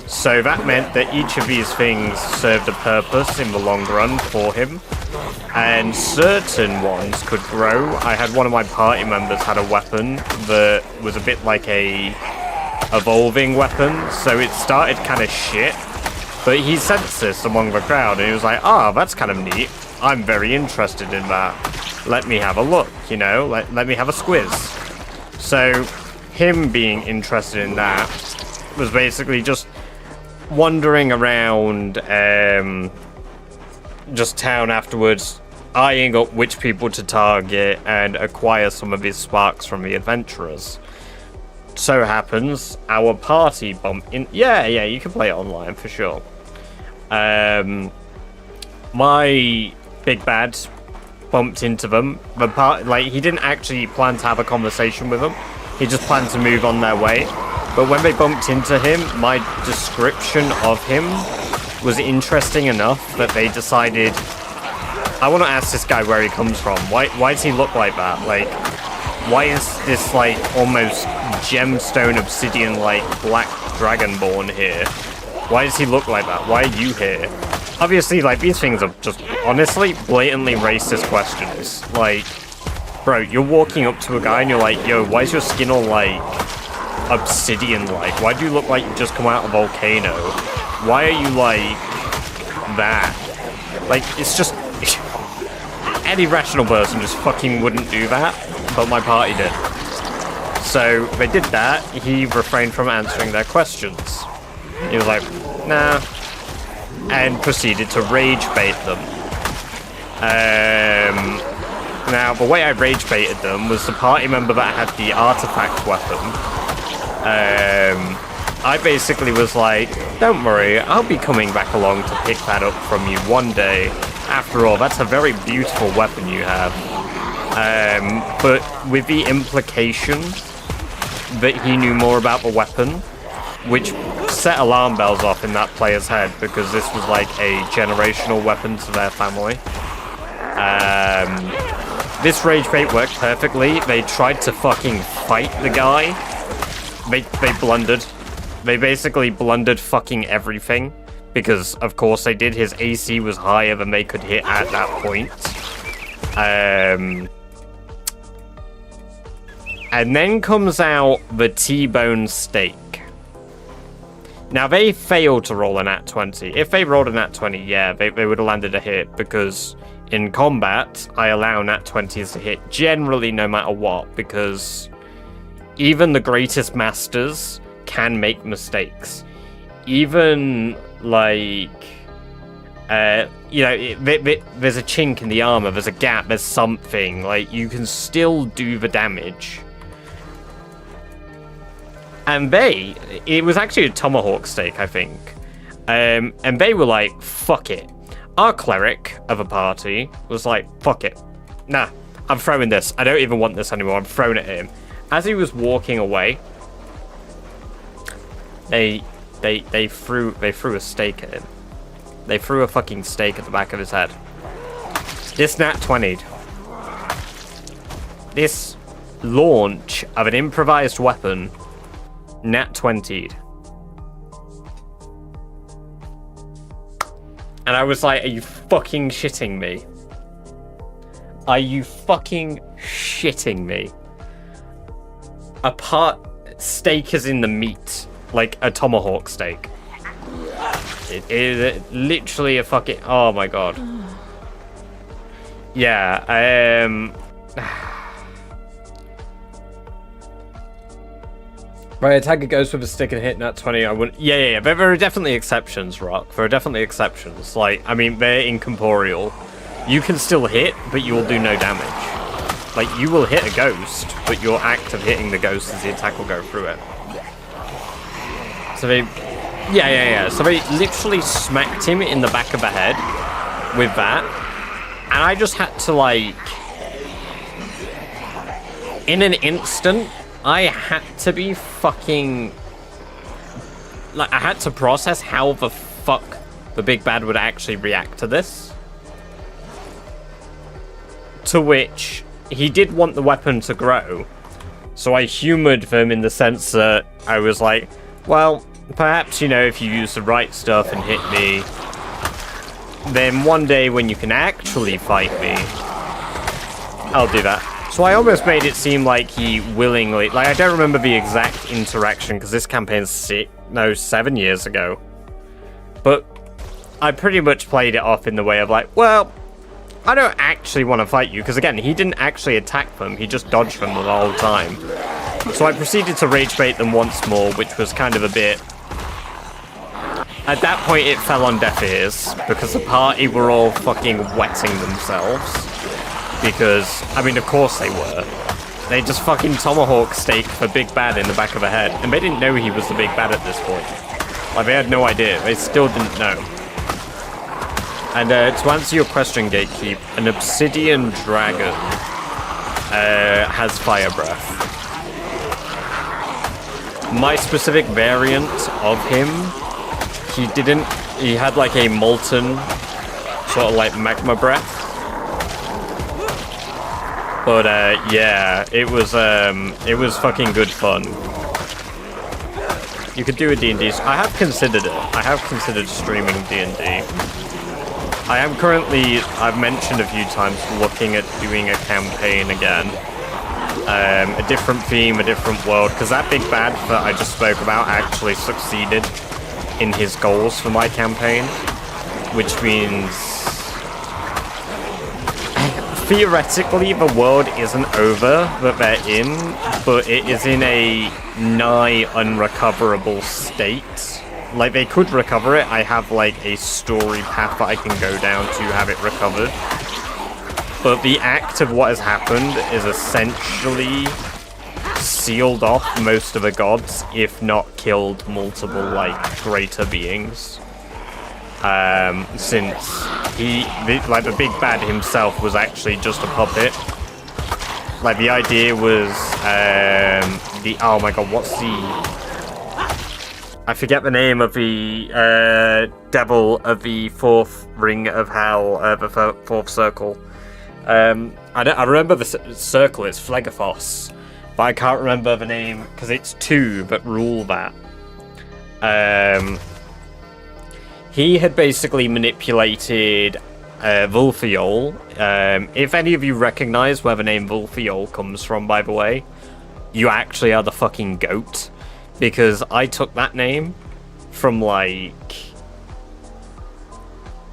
So that meant that each of these things served a purpose in the long run for him, and certain ones could grow. I had one of my party members had a weapon that was a bit like a evolving weapon, so it started kind of shit, but he sensed this among the crowd, and he was like, ah, that's kind of neat. I'm very interested in that. Let me have a look, you know, let me have a squiz. So him being interested in that was basically just wandering around just town afterwards, eyeing up which people to target and acquire some of his sparks from the adventurers. So happens our party bumped in. Yeah, you can play it online for sure. My big bad bumped into them. Like, he didn't actually plan to have a conversation with them. He just planned to move on their way. But when they bumped into him, my description of him was interesting enough that they decided, I want to ask this guy where he comes from. Why does he look like that? Like, why is this, like, almost gemstone obsidian, like, black dragonborn here? Why does he look like that? Why are you here? Obviously, like, these things are just, honestly, blatantly racist questions. Like, bro, you're walking up to a guy and you're like, yo, why is your skin all, like, obsidian-like? Why do you look like you just come out of a volcano? Why are you like that? Like, it's just... any rational person just fucking wouldn't do that, but my party did. So, they did that. He refrained from answering their questions. He was like, nah. And proceeded to rage bait them. Now, the way I rage baited them was the party member that had the artifact weapon. I basically was like, don't worry, I'll be coming back along to pick that up from you one day. After all, that's a very beautiful weapon you have. But with the implication that he knew more about the weapon, which set alarm bells off in that player's head, because this was like a generational weapon to their family. This rage bait worked perfectly. They tried to fucking fight the guy. They blundered. They basically blundered fucking everything. Because, of course, they did. His AC was higher than they could hit at that point. And then comes out the T-bone steak. Now, they failed to roll a nat 20. If they rolled a nat 20, yeah, they would have landed a hit. Because in combat, I allow nat 20s to hit generally no matter what. Because even the greatest masters can make mistakes. Even, like, you know, there's a chink in the armor, there's a gap, there's something. Like, you can still do the damage. And it was actually a tomahawk steak, I think. And they were like, fuck it. Our cleric of a party was like, fuck it. Nah, I'm throwing this. I don't even want this anymore. I'm throwing it at him. As he was walking away, they threw a steak at him. They threw a fucking steak at the back of his head. This nat 20'd. This launch of an improvised weapon nat 20'd. And I was like, are you fucking shitting me? Are you fucking shitting me? Steak is in the meat. Like a tomahawk steak. It is literally a fucking... Oh my god. Yeah, Right, attacker goes with a stick and hit nat 20. I wouldn't... Yeah. There are definitely exceptions, Rock. There are definitely exceptions. Like, I mean, they're incorporeal. You can still hit, but you will do no damage. Like, you will hit a ghost, but your act of hitting the ghost is the attack will go through it. So they... Yeah. So they literally smacked him in the back of the head with that. And I just had to, like... In an instant... I had to be fucking... Like, I had to process how the fuck the big bad would actually react to this. To which, he did want the weapon to grow. So I humoured them in the sense that I was like, well, perhaps, you know, if you use the right stuff and hit me, then one day when you can actually fight me, I'll do that. So I almost made it seem like he willingly... Like, I don't remember the exact interaction, because this campaign's 7 years ago. But I pretty much played it off in the way of like, well, I don't actually want to fight you, because again, he didn't actually attack them, he just dodged them the whole time. So I proceeded to rage bait them once more, which was kind of a bit... At that point, it fell on deaf ears, because the party were all fucking wetting themselves. Because, I mean, of course they were. They just fucking tomahawk steak for Big Bad in the back of the head. And they didn't know he was the Big Bad at this point. Like, they had no idea. They still didn't know. And to answer your question, Gatekeep, an obsidian dragon has fire breath. My specific variant of him, he had like a molten, sort of like magma breath. But yeah, it was fucking good fun. You could do a D&D. I have considered it. I have considered streaming D&D. I am currently, I've mentioned a few times, looking at doing a campaign again. A different theme, a different world, because that big bad that I just spoke about actually succeeded in his goals for my campaign, which means... Theoretically, the world isn't over that they're in, but it is in a nigh unrecoverable state. Like, they could recover it. I have, like, a story path that I can go down to have it recovered. but the act of what has happened is essentially sealed off most of the gods, if not killed multiple, like, greater beings. Since the big bad himself was actually just a puppet. Like, the idea was, oh my god, what's the... I forget the name of the, devil of the fourth ring of hell, the fourth circle. I remember the circle, it's Phlegophos, but I can't remember the name, because it's two that rule that. He had basically manipulated Vulfiol. If any of you recognize where the name Vulfiol comes from, by the way, you actually are the fucking goat. Because I took that name from, like...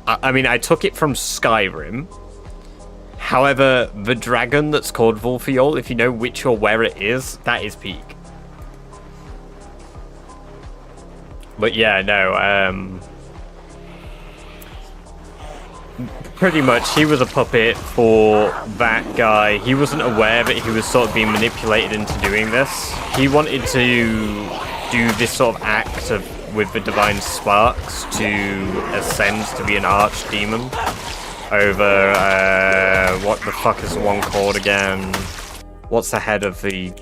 I took it from Skyrim. However, the dragon that's called Vulfiol, if you know which or where it is, that is Peak. But yeah, no, pretty much, he was a puppet for that guy. He wasn't aware that he was sort of being manipulated into doing this. He wanted to do this sort of act with the divine sparks to ascend to be an archdemon over, what the fuck is the one called again? What's the head of the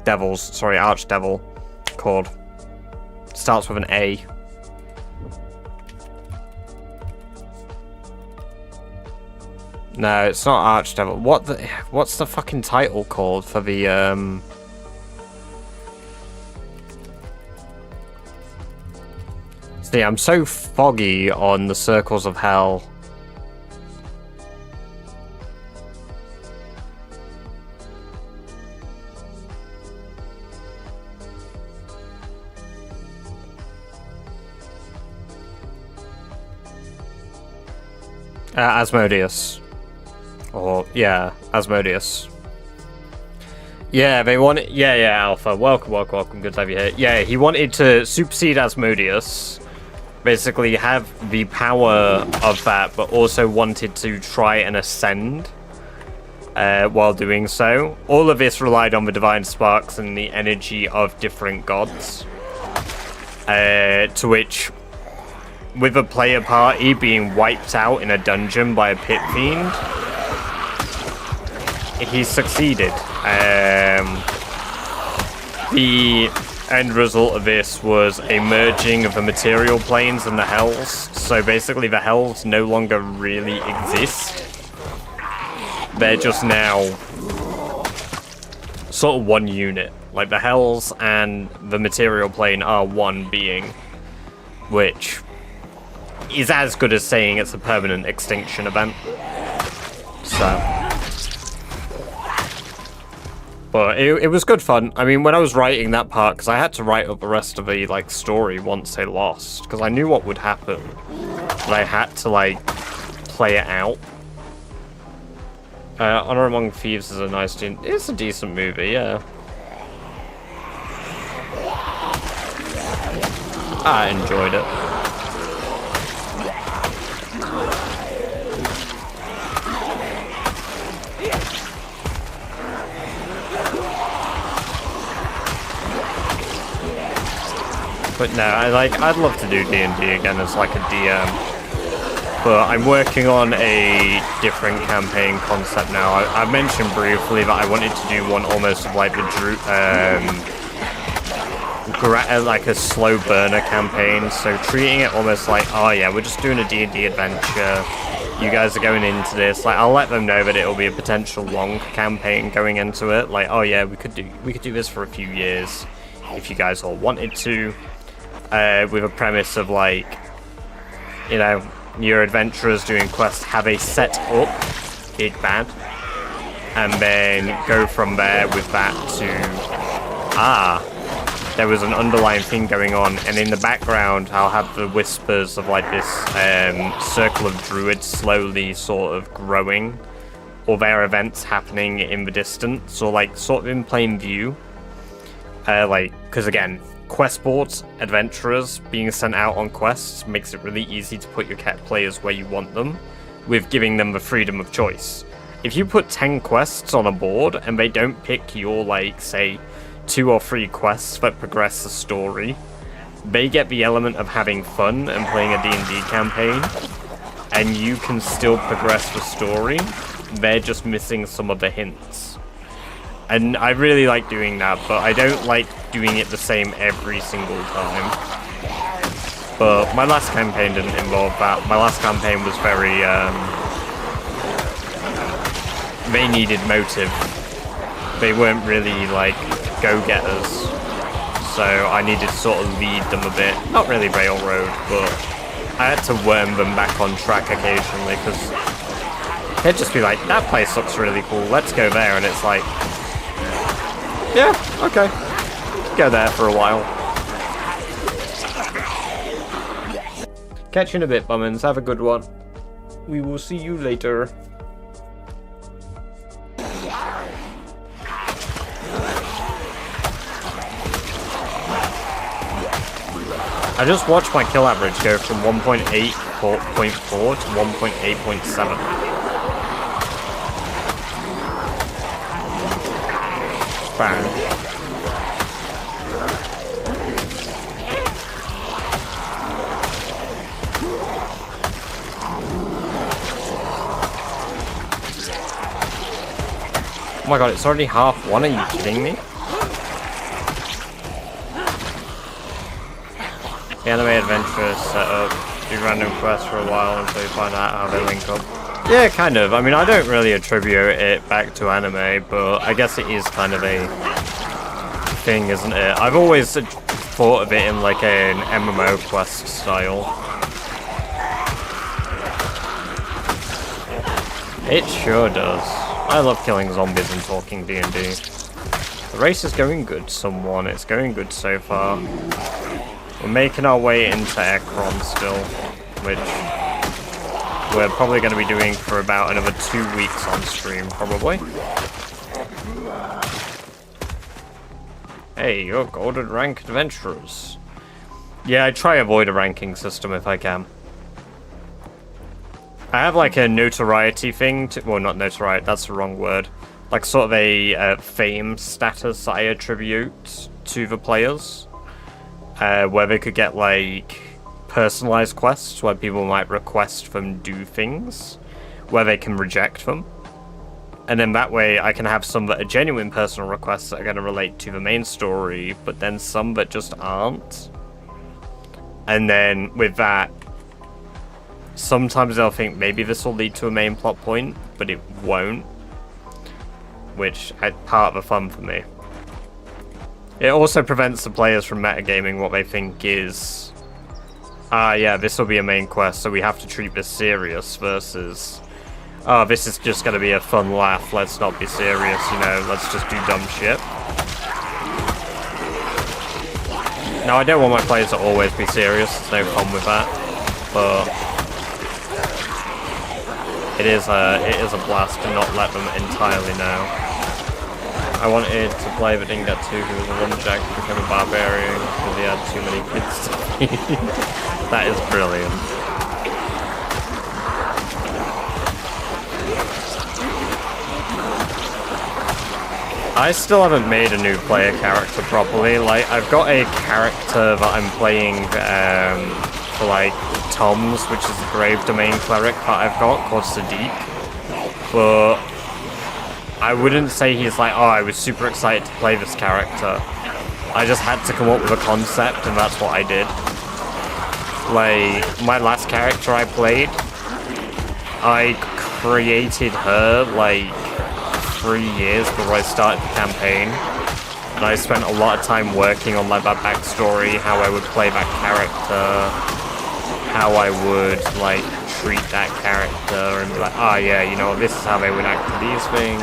devils, sorry, archdevil called? Starts with an A. No, it's not Archdevil. What's the fucking title called for the See, I'm so foggy on the circles of hell. Asmodeus. Or, yeah, Asmodeus. Yeah, they wanted... Yeah, Alpha. Welcome. Good to have you here. Yeah, he wanted to supersede Asmodeus. Basically have the power of that, but also wanted to try and ascend while doing so. All of this relied on the divine sparks and the energy of different gods. To which... with a player party being wiped out in a dungeon by a pit fiend, he succeeded. The end result of this was a merging of the material planes and the hells. So basically the hells no longer really exist. They're just now sort of one unit. Like the hells and the material plane are one being, which is as good as saying it's a permanent extinction event. So... but it was good fun. I mean, when I was writing that part, because I had to write up the rest of the, like, story once they lost, because I knew what would happen. But I had to, like, play it out. Honor Among Thieves is a nice... it's a decent movie, yeah. I enjoyed it. But no, I'd love to do D&D again as like a DM. But I'm working on a different campaign concept now. I mentioned briefly that I wanted to do one almost of like the like a slow burner campaign. So treating it almost like, oh yeah, we're just doing a D&D adventure. You guys are going into this. Like, I'll let them know that it'll be a potential long campaign going into it. Like, oh yeah, we could do this for a few years if you guys all wanted to. With a premise of like, you know, your adventurers doing quests have a set up big bad, and then go from there with that to there was an underlying thing going on, and in the background I'll have the whispers of like this circle of druids slowly sort of growing, or their events happening in the distance, or like sort of in plain view, like, because again, quest boards, adventurers being sent out on quests makes it really easy to put your players where you want them. with giving them the freedom of choice. If you put 10 quests on a board and they don't pick your, like, say, 2 or 3 quests that progress the story, they get the element of having fun and playing a D&D campaign, and you can still progress the story. They're just missing some of the hints. And I really like doing that, but I don't like doing it the same every single time. But my last campaign didn't involve that. My last campaign was very, they needed motive. They weren't really, like, go-getters. So I needed to sort of lead them a bit. Not really railroad, but I had to worm them back on track occasionally, because they'd just be like, that place looks really cool, let's go there. And it's like, yeah, okay. Go there for a while. Catch you in a bit, Bummins. Have a good one. We will see you later. I just watched my kill average go from 1.8.4 to 1.8.7. Bang. Oh my god, it's already 1:30. Are you kidding me? The anime adventure setup. Do random quests for a while until you find out how they link up. Yeah, kind of. I mean, I don't really attribute it back to anime, but I guess it is kind of a thing, isn't it? I've always thought of it in like an MMO quest style. It sure does. I love killing zombies and talking D&D. The race is going good, someone. It's going good so far. We're making our way into Ekron still, which we're probably going to be doing for about another 2 weeks on stream, probably. Hey, you're golden rank adventurers. Yeah, I try avoid a ranking system if I can. I have like a notoriety thing, well, not notoriety, that's the wrong word. Like sort of a fame status that I attribute to the players. Where they could get like personalized quests where people might request them do things, where they can reject them. And then that way I can have some that are genuine personal requests that are going to relate to the main story, but then some that just aren't. And then with that, sometimes they'll think maybe this will lead to a main plot point, but it won't. Which is part of the fun for me. It also prevents the players from metagaming what they think is, yeah, this will be a main quest, so we have to treat this serious, versus, oh, this is just going to be a fun laugh, let's not be serious, you know, let's just do dumb shit. Now, I don't want my players to always be serious, there's no fun with that, but it is a blast to not let them entirely know. I wanted to play but didn't get to, who was a lumberjack who became a barbarian because he had too many kids to feed. That is brilliant. I still haven't made a new player character properly. Like, I've got a character that I'm playing for like Tom's, which is the Grave Domain cleric that I've got, called Sadiq. But I wouldn't say he's like, oh, I was super excited to play this character. I just had to come up with a concept, and that's what I did. Like, my last character I played, I created her, like, 3 years before I started the campaign. And I spent a lot of time working on, like, that backstory, how I would play that character, how I would, like, treat that character, and be like, oh yeah, you know, this is how they would act to these things.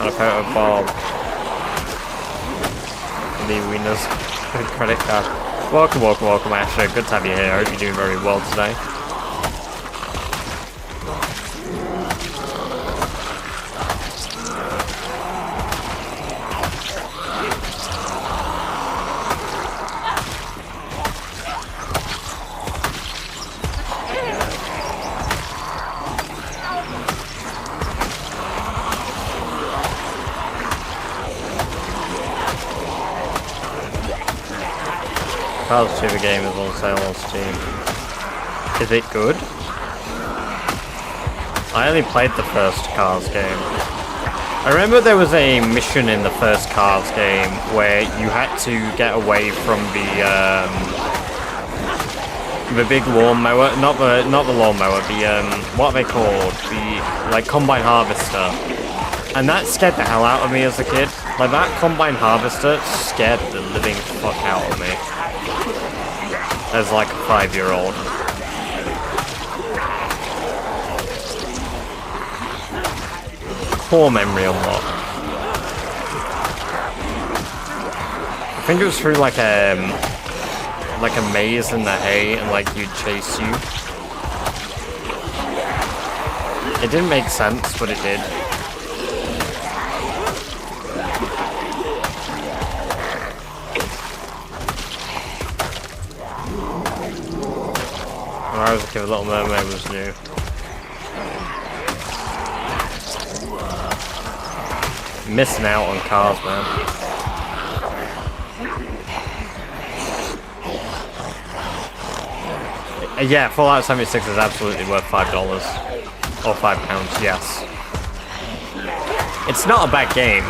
And a photo of Bob. The winners credit card. Welcome, welcome, welcome, Asher. Good to have you here. I hope you're doing very well today. Cars 2 the game is on sale on Steam. Is it good? I only played the first Cars game. I remember there was a mission in the first Cars game where you had to get away from the big lawnmower, not the lawnmower, what are they called? The like combine harvester. And that scared the hell out of me as a kid. Like that combine harvester scared the living fuck out of me. As like a 5-year-old. Poor memory unlock. I think it was through like a maze in the hay and like you'd chase you. It didn't make sense, but it did. When I was a kid, Little Mermaid was new. Missing out on cars, man. Yeah, Fallout 76 is absolutely worth $5. Or £5, yes. It's not a bad game.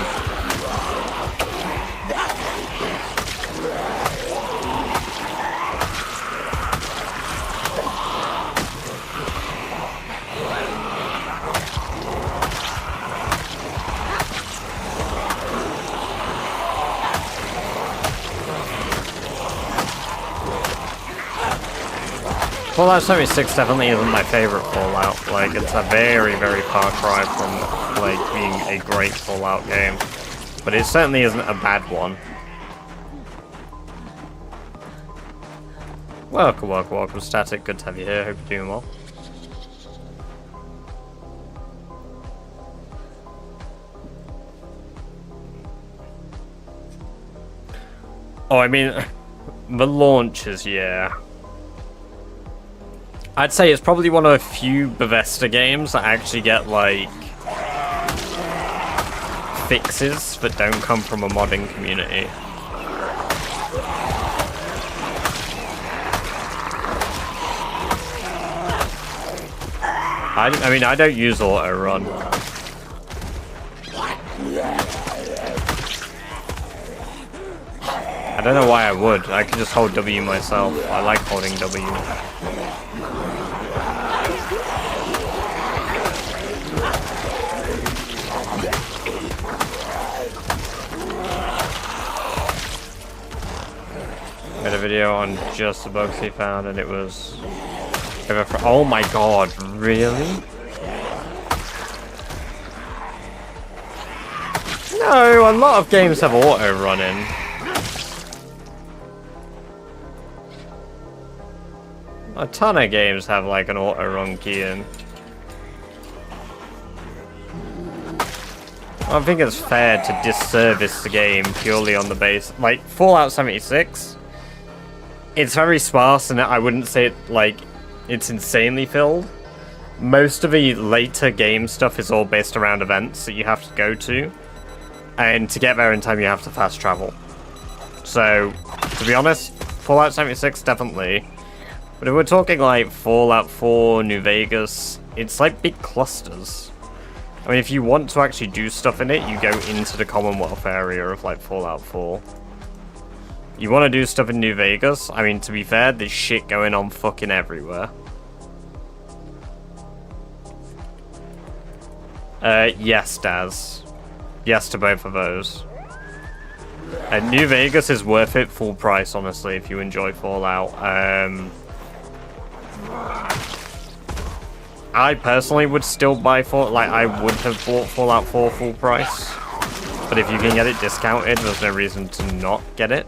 Fallout 76 definitely isn't my favorite Fallout. Like, it's a very, very far cry from, like, being a great Fallout game. But it certainly isn't a bad one. Welcome, Static. Good to have you here. Hope you're doing well. Oh, I mean, the launches, yeah. I'd say it's probably one of a few Bethesda games that actually get, like, fixes that don't come from a modding community. I mean, I don't use auto-run. I don't know why I would. I could just hold W myself. I like holding W. Made a video on just the bugs he found, and it was... Oh my god, really? No, a lot of games have auto-running. A ton of games have like an auto-run key in. I don't think it's fair to disservice the game purely on the base. Like, Fallout 76, it's very sparse, and I wouldn't say it, like, it's insanely filled. Most of the later game stuff is all based around events that you have to go to. And to get there in time, you have to fast travel. So, to be honest, Fallout 76, definitely. But if we're talking like Fallout 4, New Vegas, it's like big clusters. I mean, if you want to actually do stuff in it, you go into the Commonwealth area of like Fallout 4. You want to do stuff in New Vegas? I mean, to be fair, there's shit going on fucking everywhere. Yes, Daz. Yes to both of those. New Vegas is worth it full price, honestly, if you enjoy Fallout. I personally would still buy I would have bought Fallout 4 full price. But if you can get it discounted, there's no reason to not get it.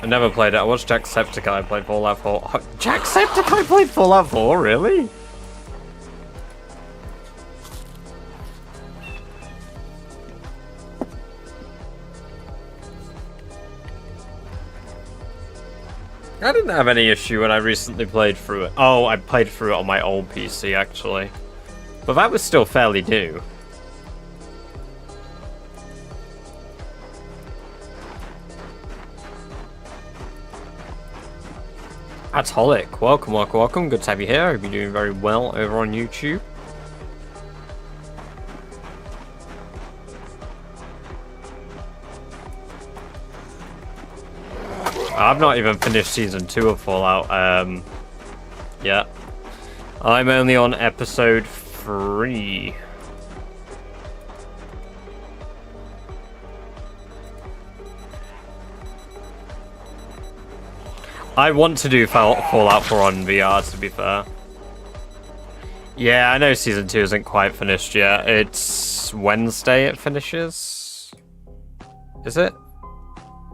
I never played it. I watched Jacksepticeye play Fallout 4. Oh, Jacksepticeye played Fallout 4? Really? I didn't have any issue when I recently played through it. Oh, I played through it on my old PC, actually. But that was still fairly new. Atolic, welcome, welcome, welcome. Good to have you here. I hope you're doing very well over on YouTube. I've not even finished Season 2 of Fallout, yet. I'm only on episode 3. I want to do Fallout 4 on VR, to be fair. Yeah, I know Season 2 isn't quite finished yet. It's Wednesday it finishes? Is it?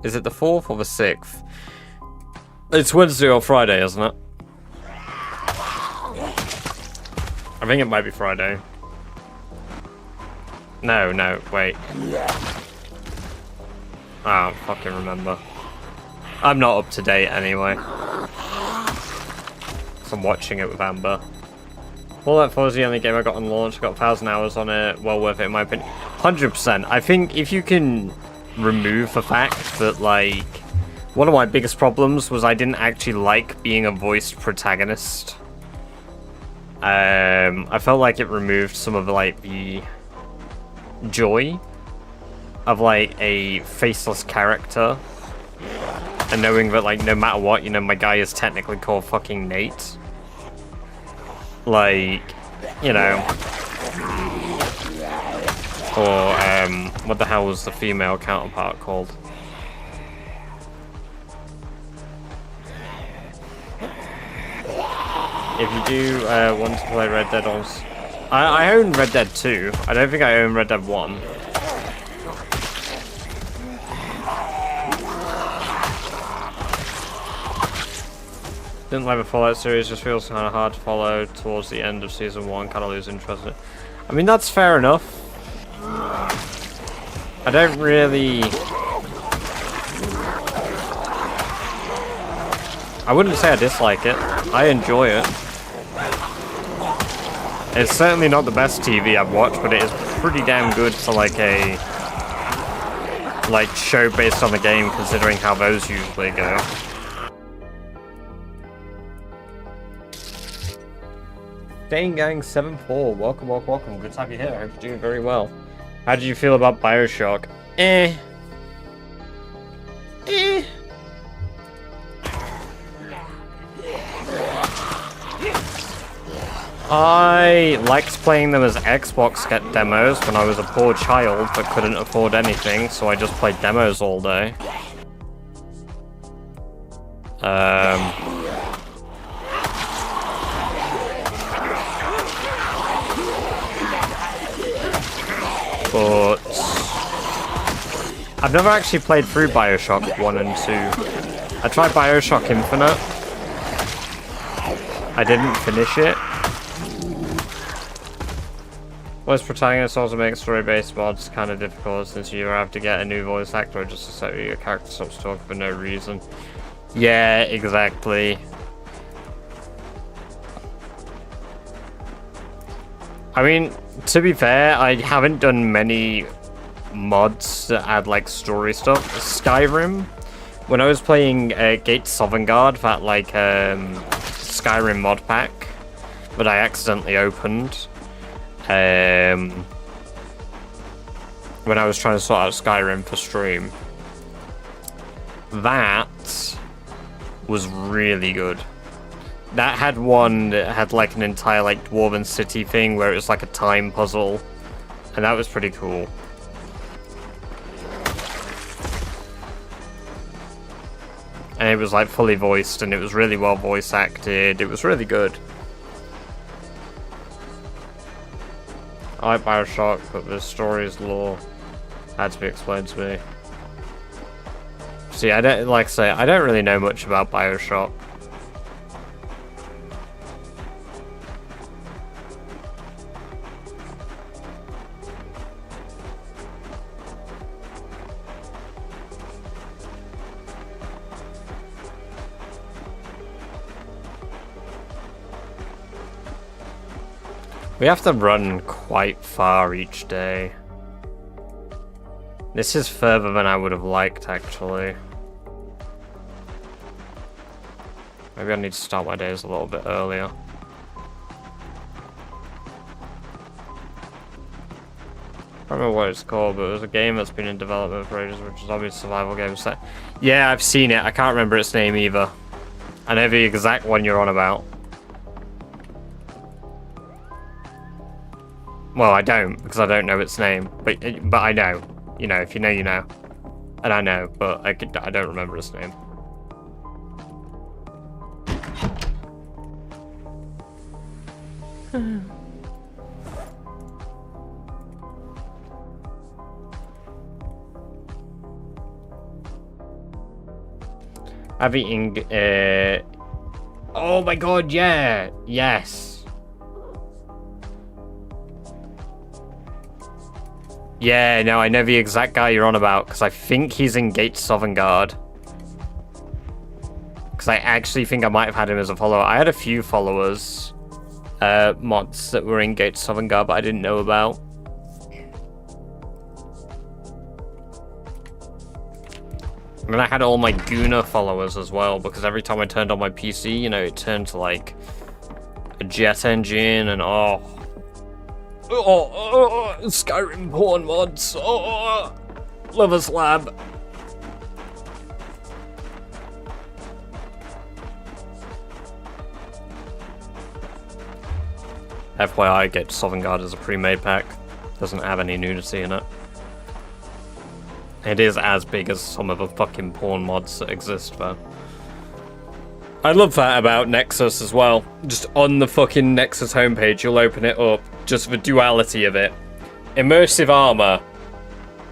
Is it the 4th or the 6th? It's Wednesday or Friday, isn't it? I think it might be Friday. No, wait. I don't fucking remember. I'm not up to date anyway. So I'm watching it with Amber. Fallout 4 is the only game I got on launch. I got 1,000 hours on it. Well worth it in my opinion. 100%. I think if you can remove the fact that, like, one of my biggest problems was I didn't actually like being a voiced protagonist. I felt like it removed some of, like, the joy of, like, a faceless character. And knowing that, like, no matter what, you know, my guy is technically called fucking Nate. Like, you know. Or, what the hell was the female counterpart called? If you do want to play Red Dead on... I own Red Dead 2. I don't think I own Red Dead 1. Didn't like the Fallout series, just feels kind of hard to follow towards the end of Season 1, kind of lose interest in it. I mean, that's fair enough. I don't really... I wouldn't say I dislike it. I enjoy it. It's certainly not the best TV I've watched, but it is pretty damn good for like a... like, show based on the game, considering how those usually go. Dane Gang 74, welcome, welcome, welcome. Good to have you here. I hope you're doing very well. How did you feel about Bioshock? I liked playing them as Xbox demos when I was a poor child but couldn't afford anything, so I just played demos all day. But I've never actually played through Bioshock 1 and 2. I tried Bioshock Infinite. I didn't finish it. Voice protagonists also make story-based mods kind of difficult since you have to get a new voice actor just to set your character stops talking for no reason. Yeah, exactly. I mean, to be fair, I haven't done many mods that add like story stuff. Skyrim, when I was playing Gates of Sovngarde, that like Skyrim mod pack that I accidentally opened when I was trying to sort out Skyrim for stream, that was really good. That had one that had like an entire like Dwarven City thing where it was like a time puzzle, and that was pretty cool. And it was like fully voiced, and it was really well voice acted. It was really good. I like Bioshock, but the story's lore had to be explained to me. See, I don't, like I say, I don't really know much about Bioshock. We have to run quite far each day. This is further than I would have liked, actually. Maybe I need to start my days a little bit earlier. I don't remember what it's called, but it was a game that's been in development for ages, which is obviously a survival game set. Yeah, I've seen it. I can't remember its name either. I know the exact one you're on about. Well, I don't, because I don't know its name. But I know. You know, if you know, you know. And I know, but I don't remember its name. I've eaten, oh my god, yeah! Yes! Yeah, no, I know the exact guy you're on about, because I think he's in Gates Southern Guard. Because I actually think I might have had him as a follower. I had a few followers, mods that were in Gates Southern Guard, but I didn't know about. And then I had all my Guna followers as well, because every time I turned on my PC, you know, it turned to like a jet engine and Skyrim porn mods, Lover's Lab. FYI, get Southern Guard as a pre-made pack. Doesn't have any nudity in it. It is as big as some of the fucking porn mods that exist, though. I love that about Nexus as well. Just on the fucking Nexus homepage, you'll open it up. Just the duality of it. Immersive armor.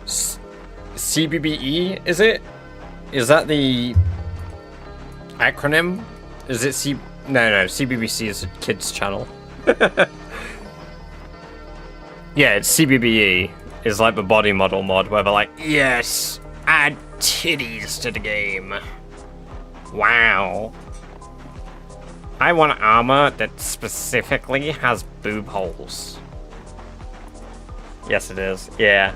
CBBE, is it? Is that the acronym? Is it No, CBBC is a kids channel. Yeah, it's CBBE. Is like the body model mod where they're like, yes, add titties to the game. Wow. I want armor that specifically has boob holes. Yes, it is. Yeah.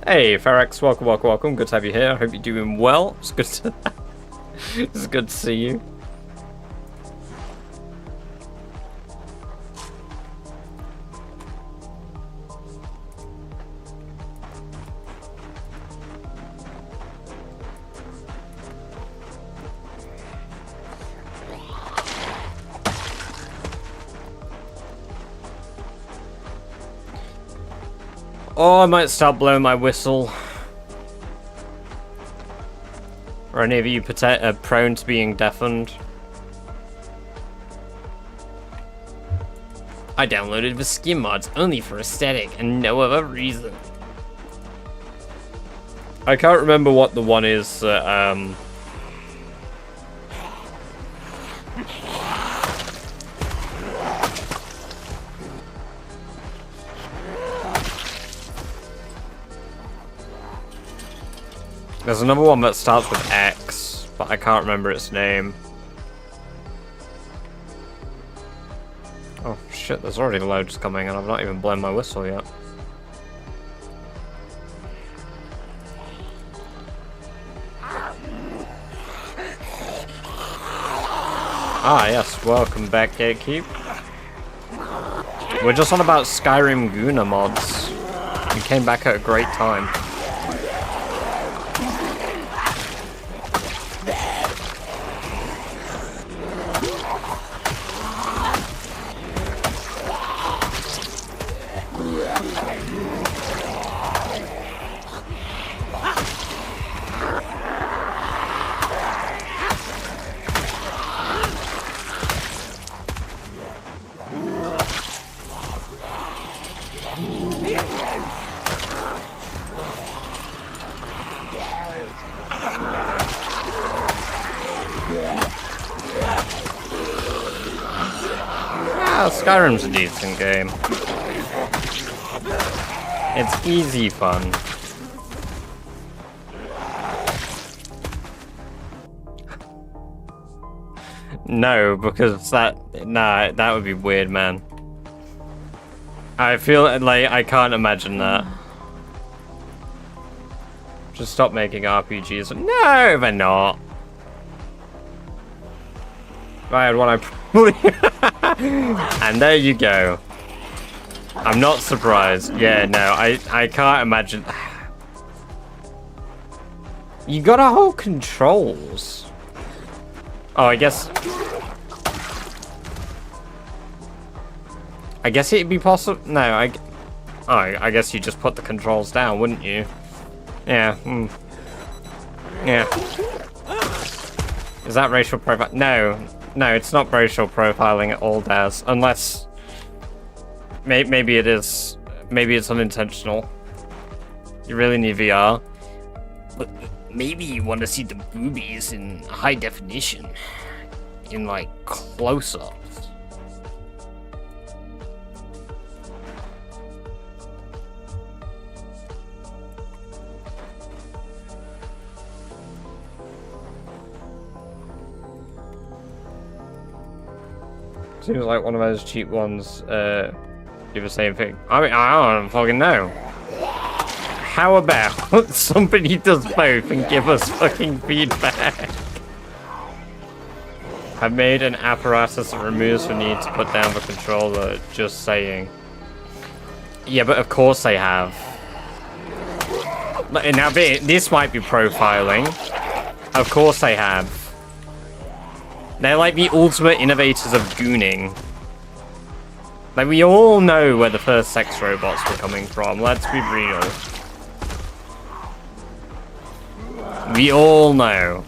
Hey, Ferex, welcome. Good to have you here. I hope you're doing well. It's good to, it's good to see you. Oh, I might start blowing my whistle. Or any of you prone to being deafened. I downloaded the skin mods only for aesthetic and no other reason. I can't remember what the one is that, There's another one that starts with X, but I can't remember its name. Oh shit, there's already loads coming and I've not even blown my whistle yet. Ah yes, welcome back, Gatekeep. We're just on about Skyrim Guna mods. We came back at a great time. Skyrim's a decent game. It's easy fun. No, because that would be weird, man. I feel like I can't imagine that. Just stop making RPGs. No, they're not. I had one I probably... And there you go. I'm not surprised. Yeah, no, I can't imagine. You gotta hold controls. Oh, I guess it'd be possible. No, I guess you just put the controls down, wouldn't you? Yeah. Yeah. Is that racial profile? No, it's not racial profiling at all, Daz. Unless maybe it is. Maybe it's unintentional. You really need VR. But maybe you want to see the boobies in high definition, in like close-ups. Seems like one of those cheap ones do the same thing. I mean, I don't fucking know. How about somebody does both and give us fucking feedback? I've made an apparatus that removes the need to put down the controller, just saying. Yeah, but of course they have. Now, this might be profiling. Of course they have. They're like the ultimate innovators of gooning. Like, we all know where the first sex robots were coming from, let's be real. We all know.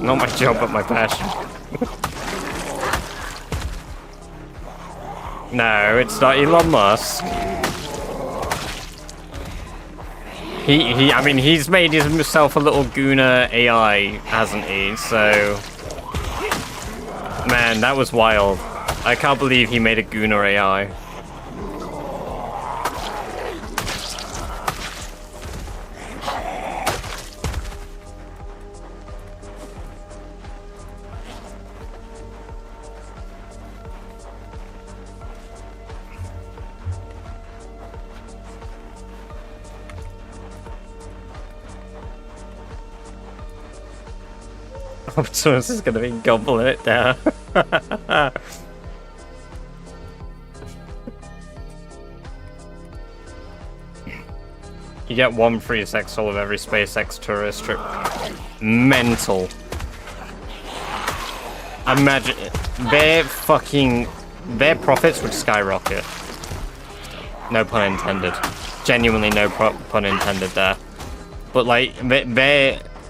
Not my job, but my passion. No, it's not Elon Musk. I mean, he's made himself a little Gooner AI, hasn't he? So, man, that was wild. I can't believe he made a Gooner AI. Optimus is gonna be gobbling it down. You get one free sex doll of every SpaceX tourist trip. Mental. Imagine their profits would skyrocket. No pun intended. Genuinely no pun intended there. But like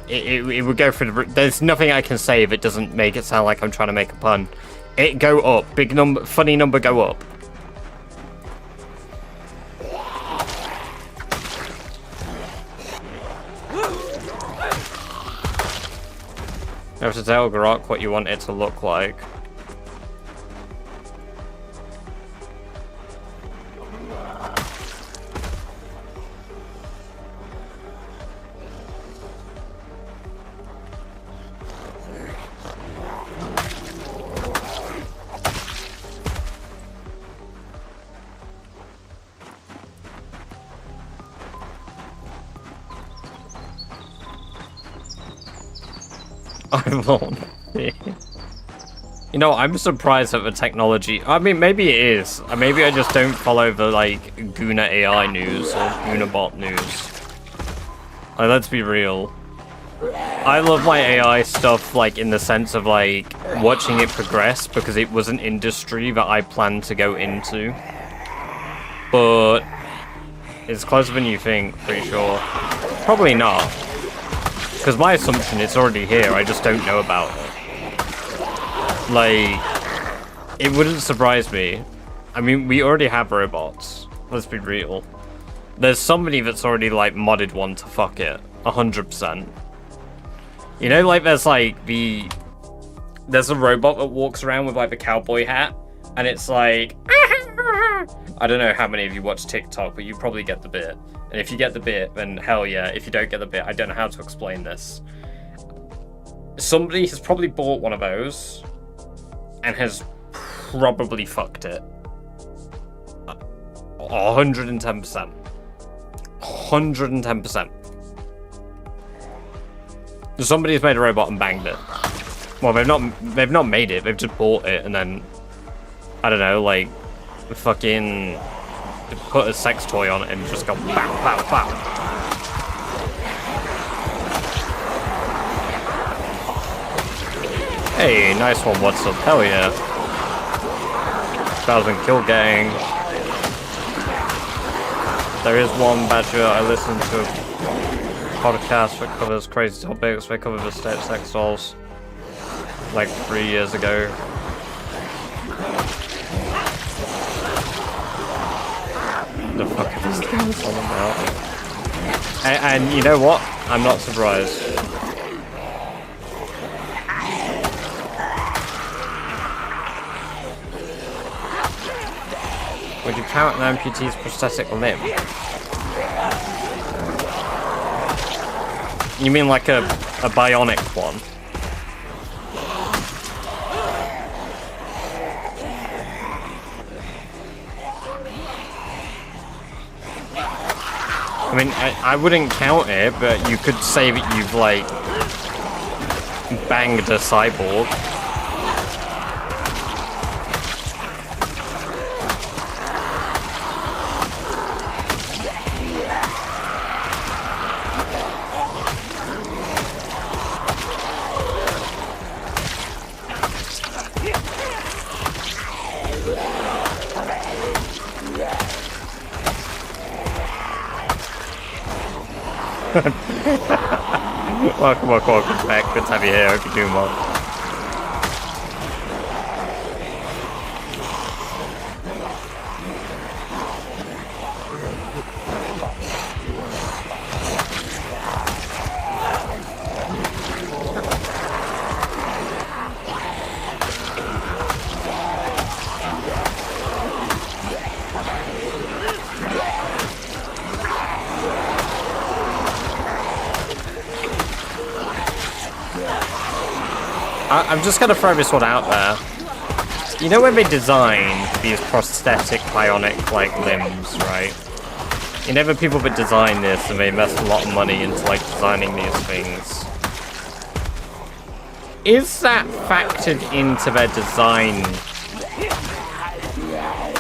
it would go for the... There's nothing I can say if it doesn't make it sound like I'm trying to make a pun. It go up. Big number, funny number go up. You have to tell Grok what you want it to look like. I won't. You know, I'm surprised at the technology. I mean, maybe it is. Maybe I just don't follow the, like, Guna AI news or Gunabot news. Like, let's be real. I love my AI stuff, like, in the sense of, like, watching it progress, because it was an industry that I planned to go into. But it's closer than you think, pretty sure. Probably not. Because my assumption, it's already here, I just don't know about it. Like, it wouldn't surprise me. I mean, we already have robots. Let's be real. There's somebody that's already, like, modded one to fuck it. 100%. You know, like, there's a robot that walks around with, like, the cowboy hat. And it's like... I don't know how many of you watch TikTok, but you probably get the bit. And if you get the bit, then hell yeah. If you don't get the bit, I don't know how to explain this. Somebody has probably bought one of those and has probably fucked it. 110%. 110%. Somebody's made a robot and banged it. Well, they've not made it, they've just bought it and then, I don't know, like, fucking put a sex toy on it and just go pow, pow, pow. Hey, nice one, what's up? Hell yeah. 1,000 kill gang. There is one badger I listen to a podcast that covers crazy topics. They cover the state of sex dolls like 3 years ago. The fuck is this all about? And you know what? I'm not surprised. Would you count an amputee's prosthetic limb? You mean like a bionic one? I mean, I wouldn't count it, but you could say that you've, like, banged a cyborg. Welcome back. Good to have you here. Hope you're doing well. I'm just gonna throw this one out there. You know when they designed these prosthetic bionic like limbs, right? You know the people that design this and they invest a lot of money into like designing these things. Is that factored into their design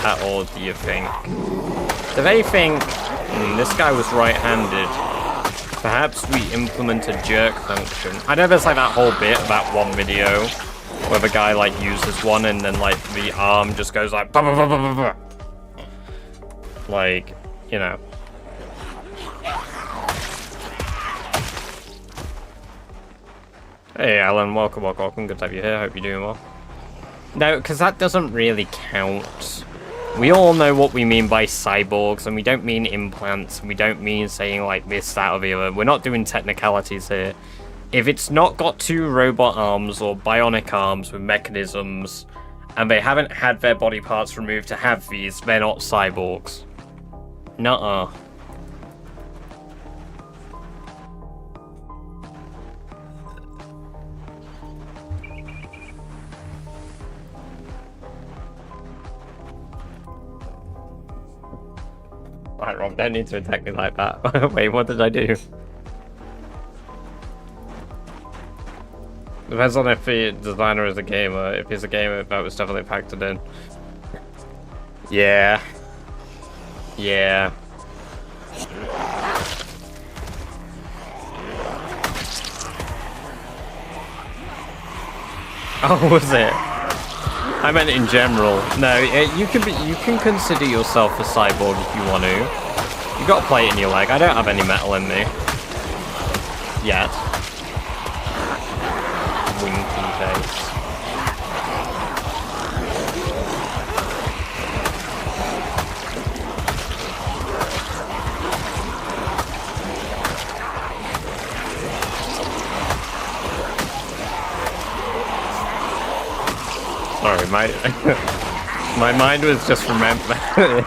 at all, do you think? Do they think, this guy was right-handed? Perhaps we implement a jerk function. I know there's like that whole bit about one video where the guy like uses one and then like the arm just goes like bah, bah, bah, bah, bah, bah. Like, you know. Hey Alan, welcome. Good to have you here. Hope you're doing well. No, because that doesn't really count. We all know what we mean by cyborgs, and we don't mean implants, and we don't mean saying like this, that, or the other. We're not doing technicalities here. If it's not got two robot arms or bionic arms with mechanisms, and they haven't had their body parts removed to have these, they're not cyborgs. Nuh-uh. Alright, Rob, don't need to attack me like that. Wait, what did I do? Depends on if the designer is a gamer. If he's a gamer, that was definitely factored in. Yeah. Yeah. Oh, was it? I meant in general. No, you can consider yourself a cyborg if you want to. You got a plate in your leg. I don't have any metal in me yet. Winky face. Sorry, mate. My mind was just remembering.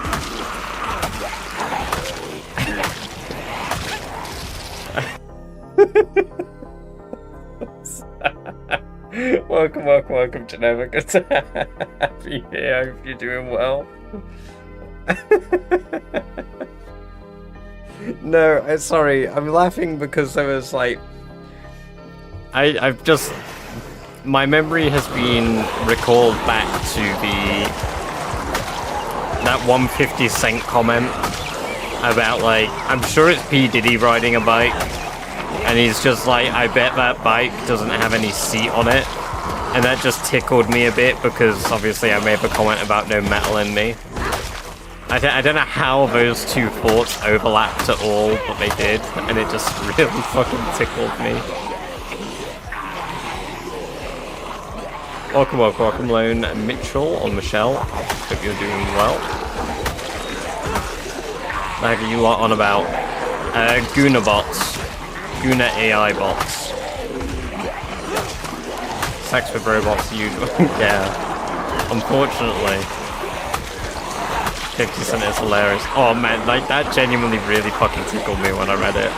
welcome, Geneva. Good to have you here. I hope you're doing well. No, sorry. I'm laughing because there was like... I've just... My memory has been recalled back to that 150 Cent comment about like, I'm sure it's P. Diddy riding a bike, and he's just like, I bet that bike doesn't have any seat on it, and that just tickled me a bit because obviously I made a comment about no metal in me. I don't know how those two thoughts overlapped at all, but they did, and it just really fucking tickled me. Welcome, Lone Mitchell or Michelle. Hope you're doing well. Like you lot on about Guna bots, Guna AI bots, sex with robots. Yeah. Unfortunately, 50 Cent is hilarious. Oh man, like that genuinely really fucking tickled me when I read it.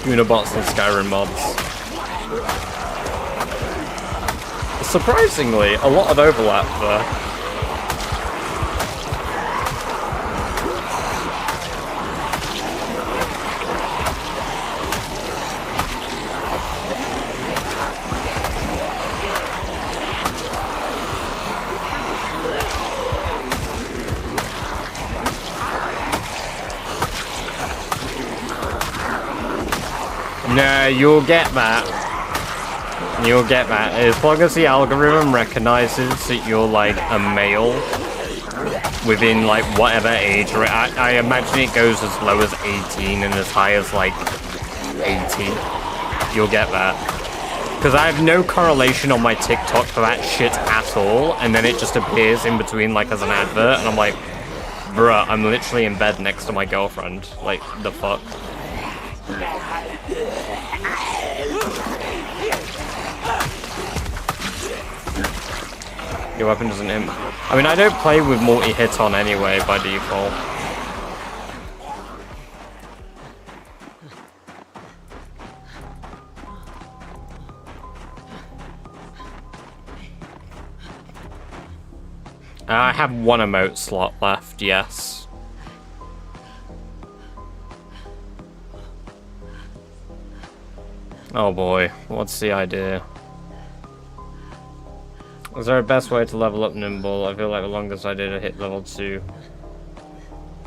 Unibots and Skyrim mods. Surprisingly, a lot of overlap there. No, you'll get that. You'll get that. As long as the algorithm recognizes that you're like a male within like whatever age, I imagine it goes as low as 18 and as high as like 80. You'll get that. Because I have no correlation on my TikTok for that shit at all, and then it just appears in between like as an advert, and I'm like, bruh, I'm literally in bed next to my girlfriend. Like, the fuck? Your weapon doesn't hit. I mean, I don't play with multi-hit on anyway by default. I have one emote slot left, yes. Oh boy, what's the idea? Is there a best way to level up Nimble? I feel like the longest I did I hit level 2.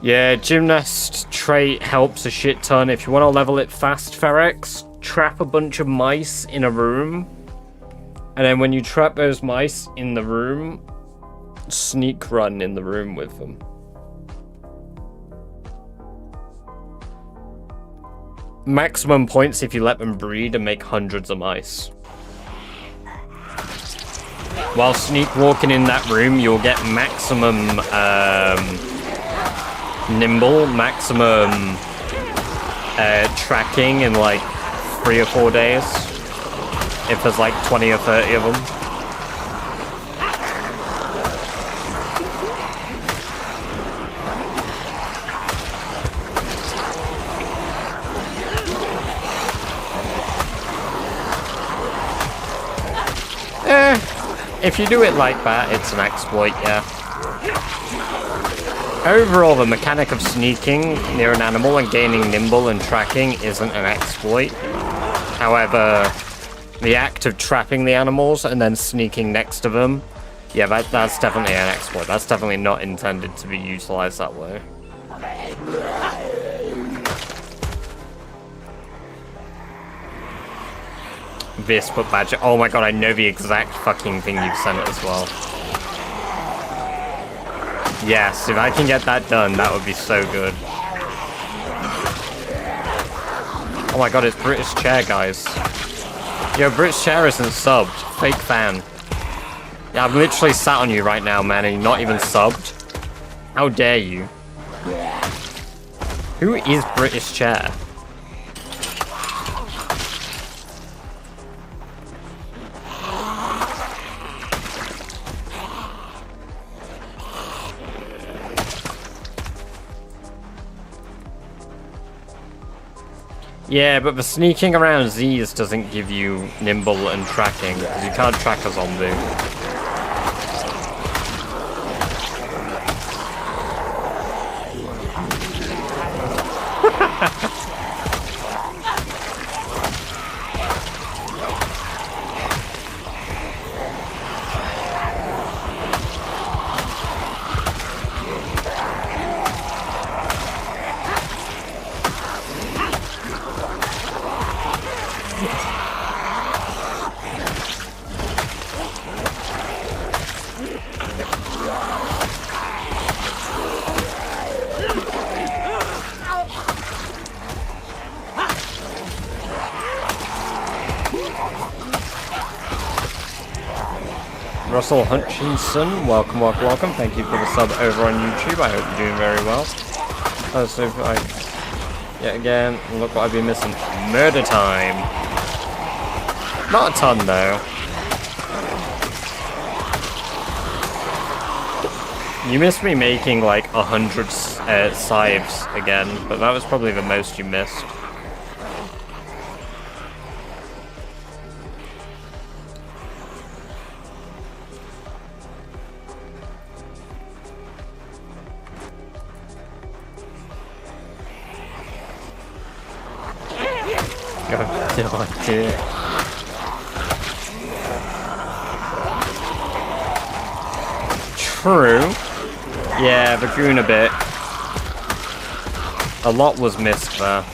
Yeah, Gymnast trait helps a shit ton. If you want to level it fast, Ferex, trap a bunch of mice in a room. And then when you trap those mice in the room, sneak run in the room with them. Maximum points if you let them breed and make hundreds of mice. While sneak walking in that room, you'll get maximum nimble, maximum tracking in like 3 or 4 days. If there's like 20 or 30 of them. If you do it like that, it's an exploit, yeah. Overall, the mechanic of sneaking near an animal and gaining nimble and tracking isn't an exploit. However, the act of trapping the animals and then sneaking next to them, yeah, that's definitely an exploit. That's definitely not intended to be utilized that way. This but badger. Oh my god, I know the exact fucking thing you've sent as well. Yes, if I can get that done, that would be so good. Oh my god, it's British Chair, guys. Yo, British Chair isn't subbed. Fake fan. Yeah, I've literally sat on you right now, man, and you're not even subbed. How dare you? Who is British Chair? Yeah, but the sneaking around Z's doesn't give you nimble and tracking, because you can't track a zombie. Russell Hutchinson, welcome. Thank you for the sub over on YouTube. I hope you're doing very well. So, yet again, look what I've been missing. Murder time. Not a ton, though. You missed me making like 100 scythes again, but that was probably the most you missed. True. Yeah, the goon a bit. A lot was missed there.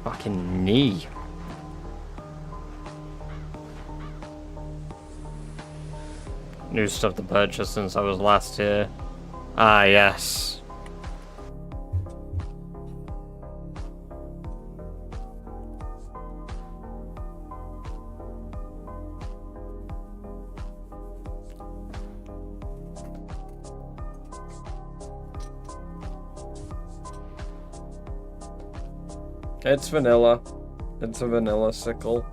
Fucking knee. New stuff to purchase since I was last here. Ah, yes. It's vanilla. It's a vanilla sickle.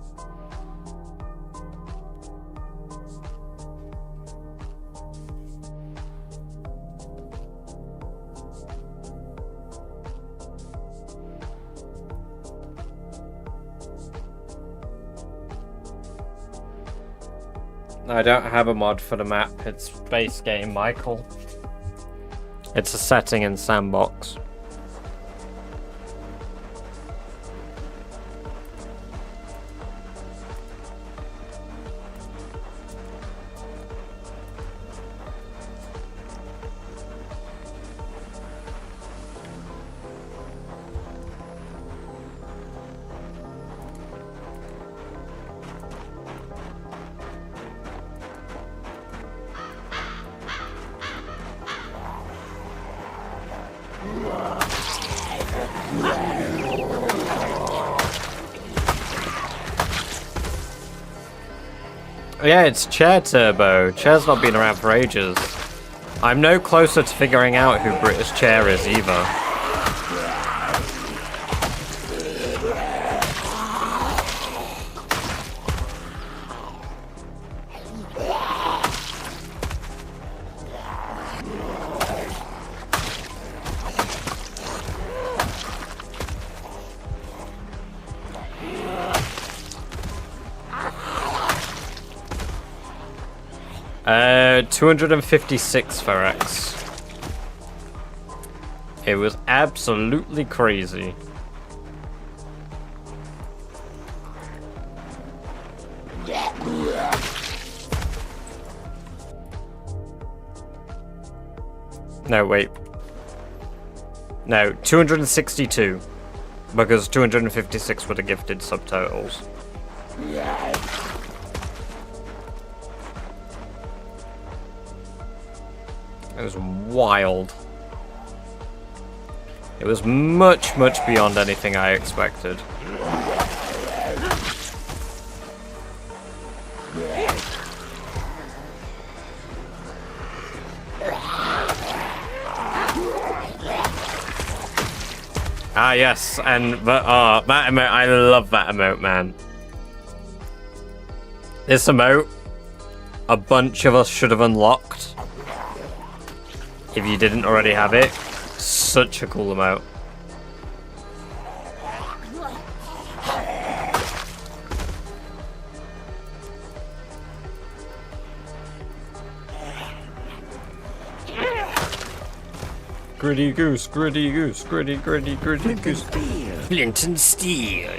I don't have a mod for the map. It's base game, Michael. It's a setting in Sandbox. Yeah, it's Chair Turbo. Chair's not been around for ages. I'm no closer to figuring out who British Chair is either. 256 Ferex. It was absolutely crazy. No, wait. No, 262. Because 256 were the gifted subtotals. It was wild. It was much, much beyond anything I expected. Ah, yes, and that emote, I love that emote, man. This emote, a bunch of us should have unlocked. If you didn't already have it, such a cool emote. Gritty goose, gritty goose, gritty goose. Flint and steel.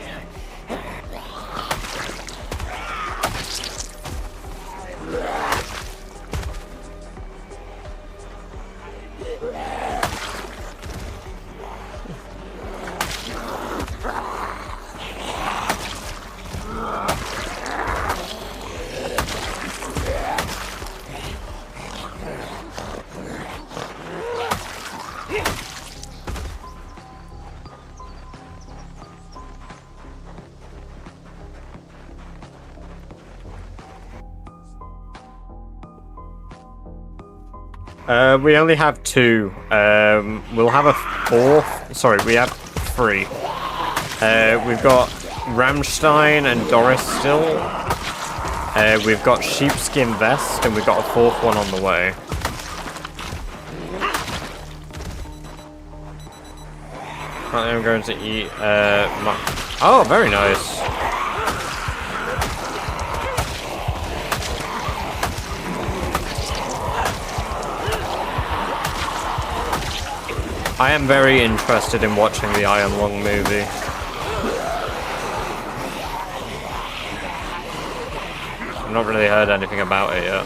We only have two. We'll have a fourth. Sorry, we have three. We've got Rammstein and Doris still. We've got Sheepskin Vest, and we've got a fourth one on the way. I'm going to eat. Oh, very nice. I am very interested in watching the Iron Lung movie. I've not really heard anything about it yet.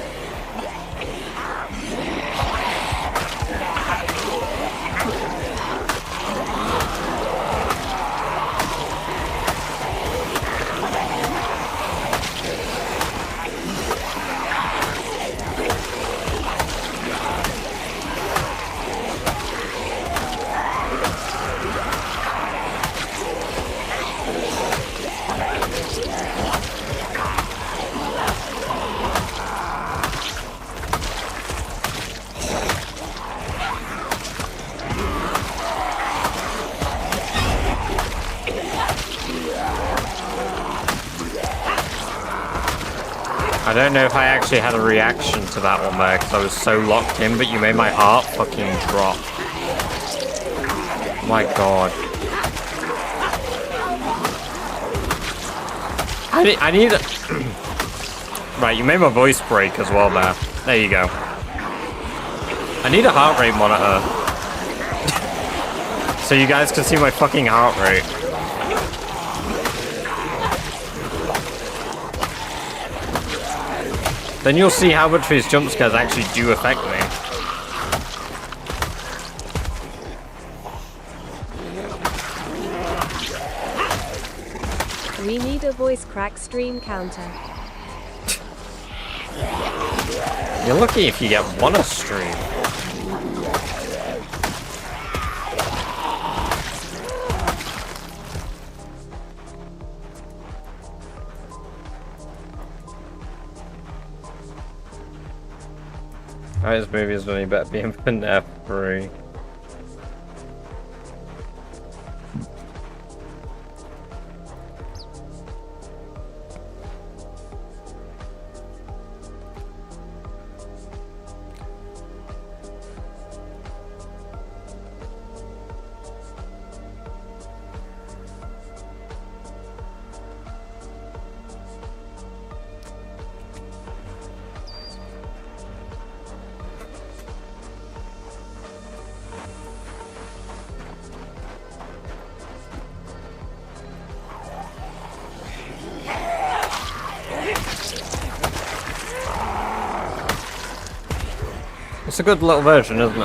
I don't know if I actually had a reaction to that one there because I was so locked in, but you made my heart fucking drop. Oh my god. I need a... Right, you made my voice break as well there. There you go. I need a heart rate monitor. So you guys can see my fucking heart rate. Then you'll see how much these jump scares actually do affect me. We need a voice crack stream counter. You're lucky if you get one a stream. Alright, this movie is only better being for F3. It's a good little version, isn't it?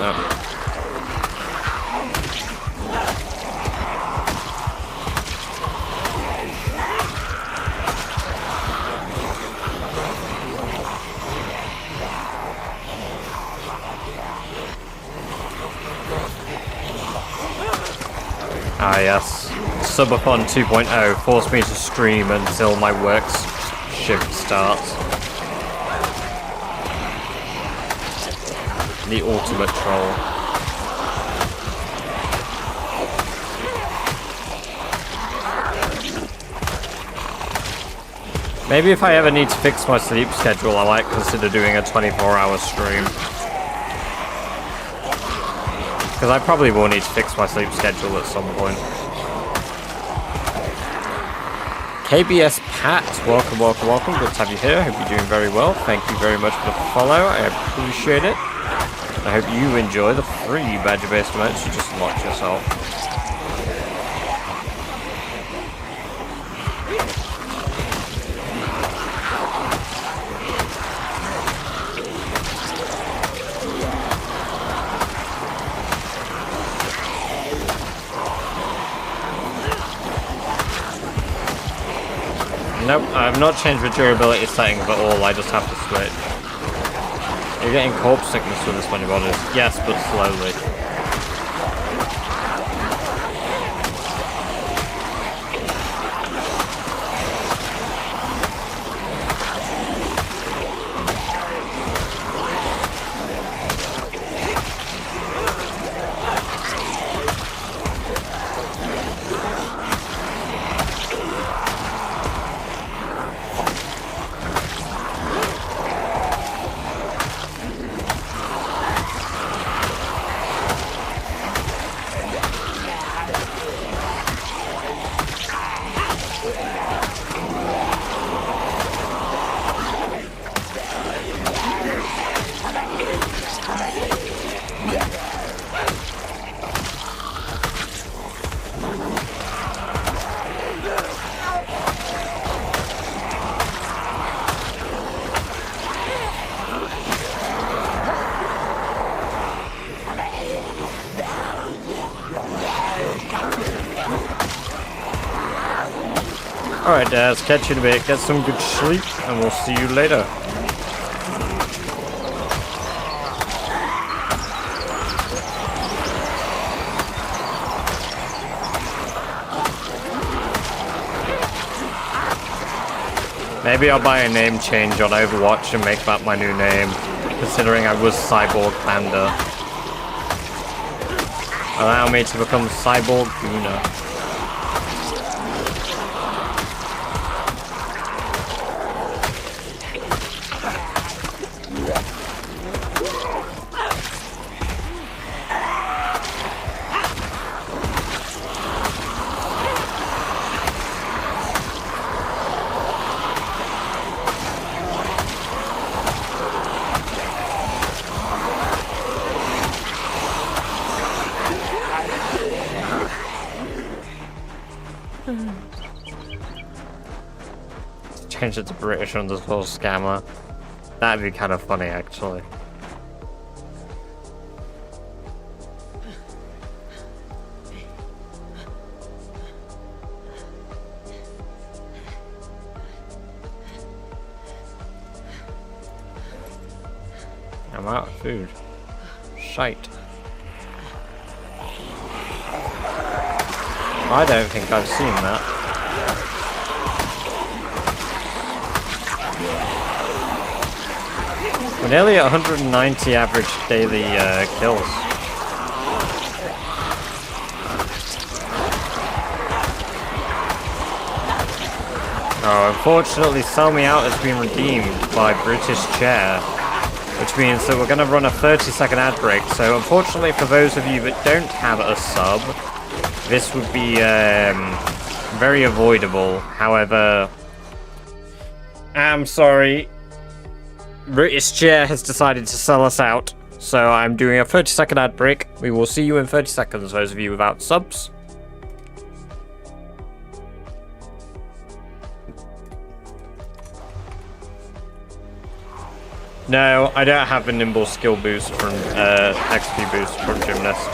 Ah yes, Subathon 2.0 forced me to stream until my work's shift starts. The ultimate troll. Maybe if I ever need to fix my sleep schedule, I might consider doing a 24-hour stream. Because I probably will need to fix my sleep schedule at some point. KBS Pat, welcome, welcome, welcome. Good to have you here. Hope you're doing very well. Thank you very much for the follow. I appreciate it. I hope you enjoy the free badger-based events you just unlocked yourself. Nope, I have not changed the durability settings at all, I just have to switch. You're getting corpse sickness with this many bodies. Yes, but slowly. Alright, Daz, catch you in a bit, get some good sleep, and we'll see you later. Maybe I'll buy a name change on Overwatch and make that my new name, considering I was Cyborg Panda. Allow me to become Cyborg Guna. Change it to British underscore scammer. That'd be kind of funny, actually. I'm out of food. Shite. I don't think I've seen that. We're nearly at 190 average daily kills. Oh, unfortunately, Sell Me Out has been redeemed by British Chair, which means that we're going to run a 30-second ad break. So, unfortunately, for those of you that don't have a sub, this would be very avoidable. However, I'm sorry. British Chair has decided to sell us out, so I'm doing a 30-second ad break. We will see you in 30 seconds, those of you without subs. No, I don't have a nimble skill boost from XP boost from Gymnast.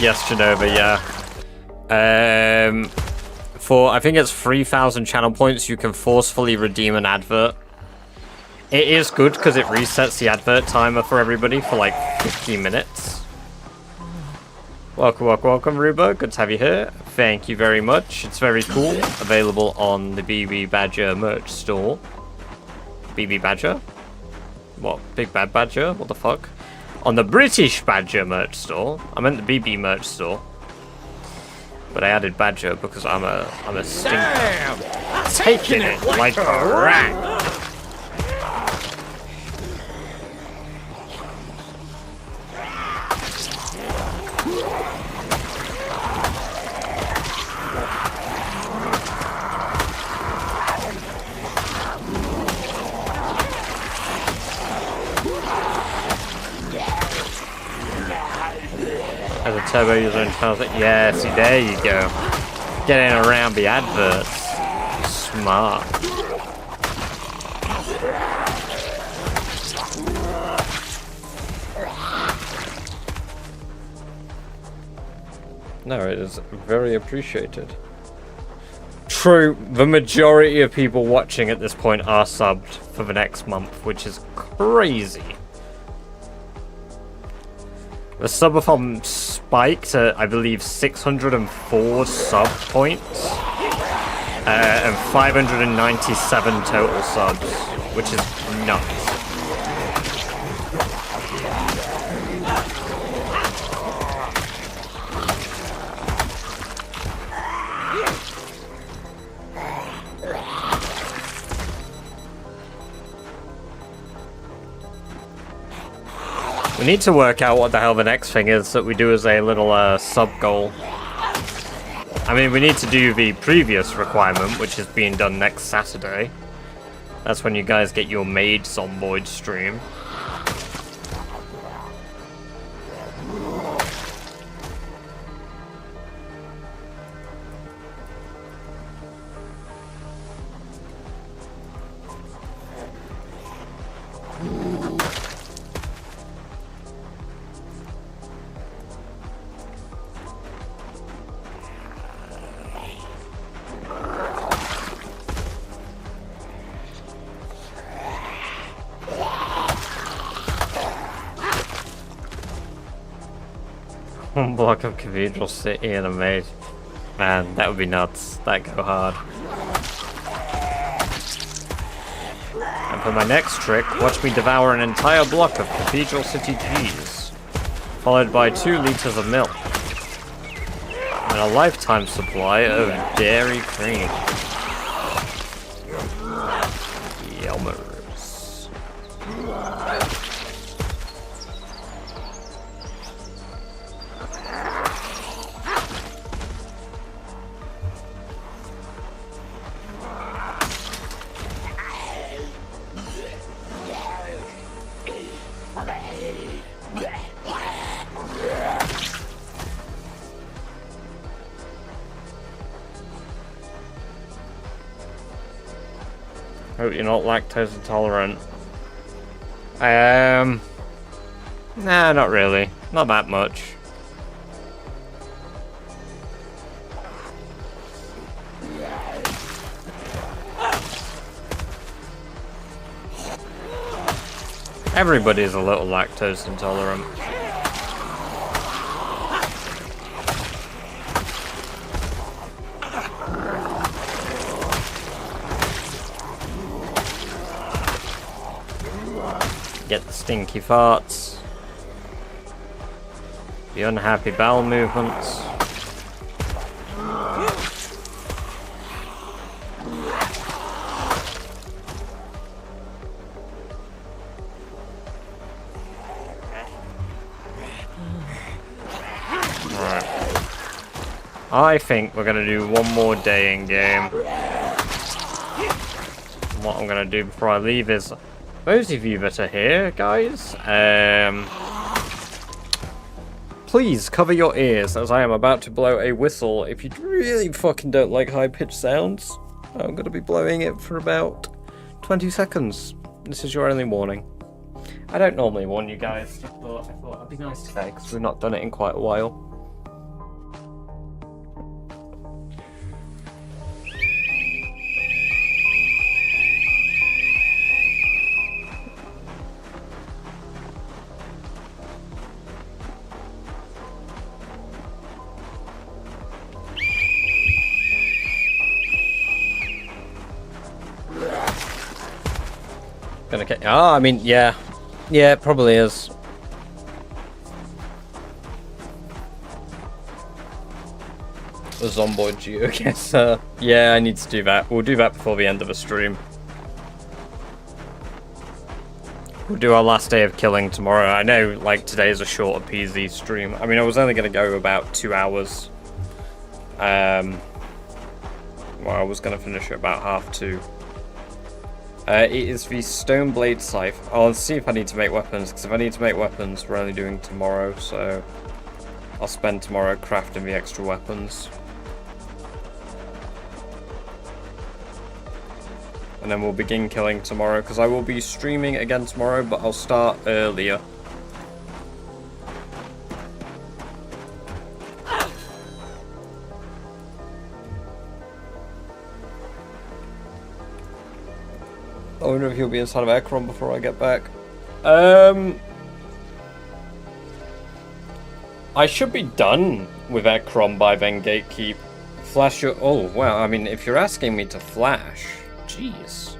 Yes, Genova, yeah. For I think it's 3,000 channel points, you can forcefully redeem an advert. It is good because it resets the advert timer for everybody for like 15 minutes. Welcome, welcome, welcome, Ruba. Good to have you here. Thank you very much. It's very cool. Available on the BB Badger merch store. BB Badger? What? Big Bad Badger? What the fuck? On the British Badger merch store. I meant the BB merch store. But I added Badger because I'm a stinker. Damn! Taking it like a rat. As a turbo user in channels, yeah, see, there you go. Getting around the adverts. Smart. No, it is very appreciated. True, the majority of people watching at this point are subbed for the next month, which is crazy. The subathon spiked at, I believe, 604 sub points and 597 total subs, which is nuts. We need to work out what the hell the next thing is that we do as a little sub goal. I mean, we need to do the previous requirement, which is being done next Saturday. That's when you guys get your maid Zomboid stream. One block of Cathedral City and a maid. Man, that would be nuts. That'd go hard. And for my next trick, watch me devour an entire block of Cathedral City cheese, followed by 2 liters of milk, and a lifetime supply of dairy cream. Yummers. Hope you're not lactose intolerant. Nah, not really. Not that much. Everybody's a little lactose intolerant. Get the stinky farts. The unhappy bowel movements. I think we're gonna do one more day in game. What I'm gonna do before I leave is, those of you that are here, guys, please cover your ears as I am about to blow a whistle if you really fucking don't like high-pitched sounds. I'm going to be blowing it for about 20 seconds. This is your only warning. I don't normally warn you guys, but I thought it'd be nice today because we've not done it in quite a while. Gonna get. Oh, I mean, yeah. Yeah, it probably is. The Zomboid geoguesser. Yeah, I need to do that. We'll do that before the end of the stream. We'll do our last day of killing tomorrow. I know, like, today is a shorter PZ stream. I mean, I was only going to go about 2 hours. Well, I was going to finish at about 2:30. It is the Stone Blade Scythe. I'll see if I need to make weapons, because if I need to make weapons, we're only doing tomorrow, so I'll spend tomorrow crafting the extra weapons. And then we'll begin killing tomorrow, because I will be streaming again tomorrow, but I'll start earlier. I wonder if he'll be inside of Ekron before I get back. I should be done with Ekron by then, Gatekeep. Flash your... Oh, well, I mean, if you're asking me to flash... Jeez.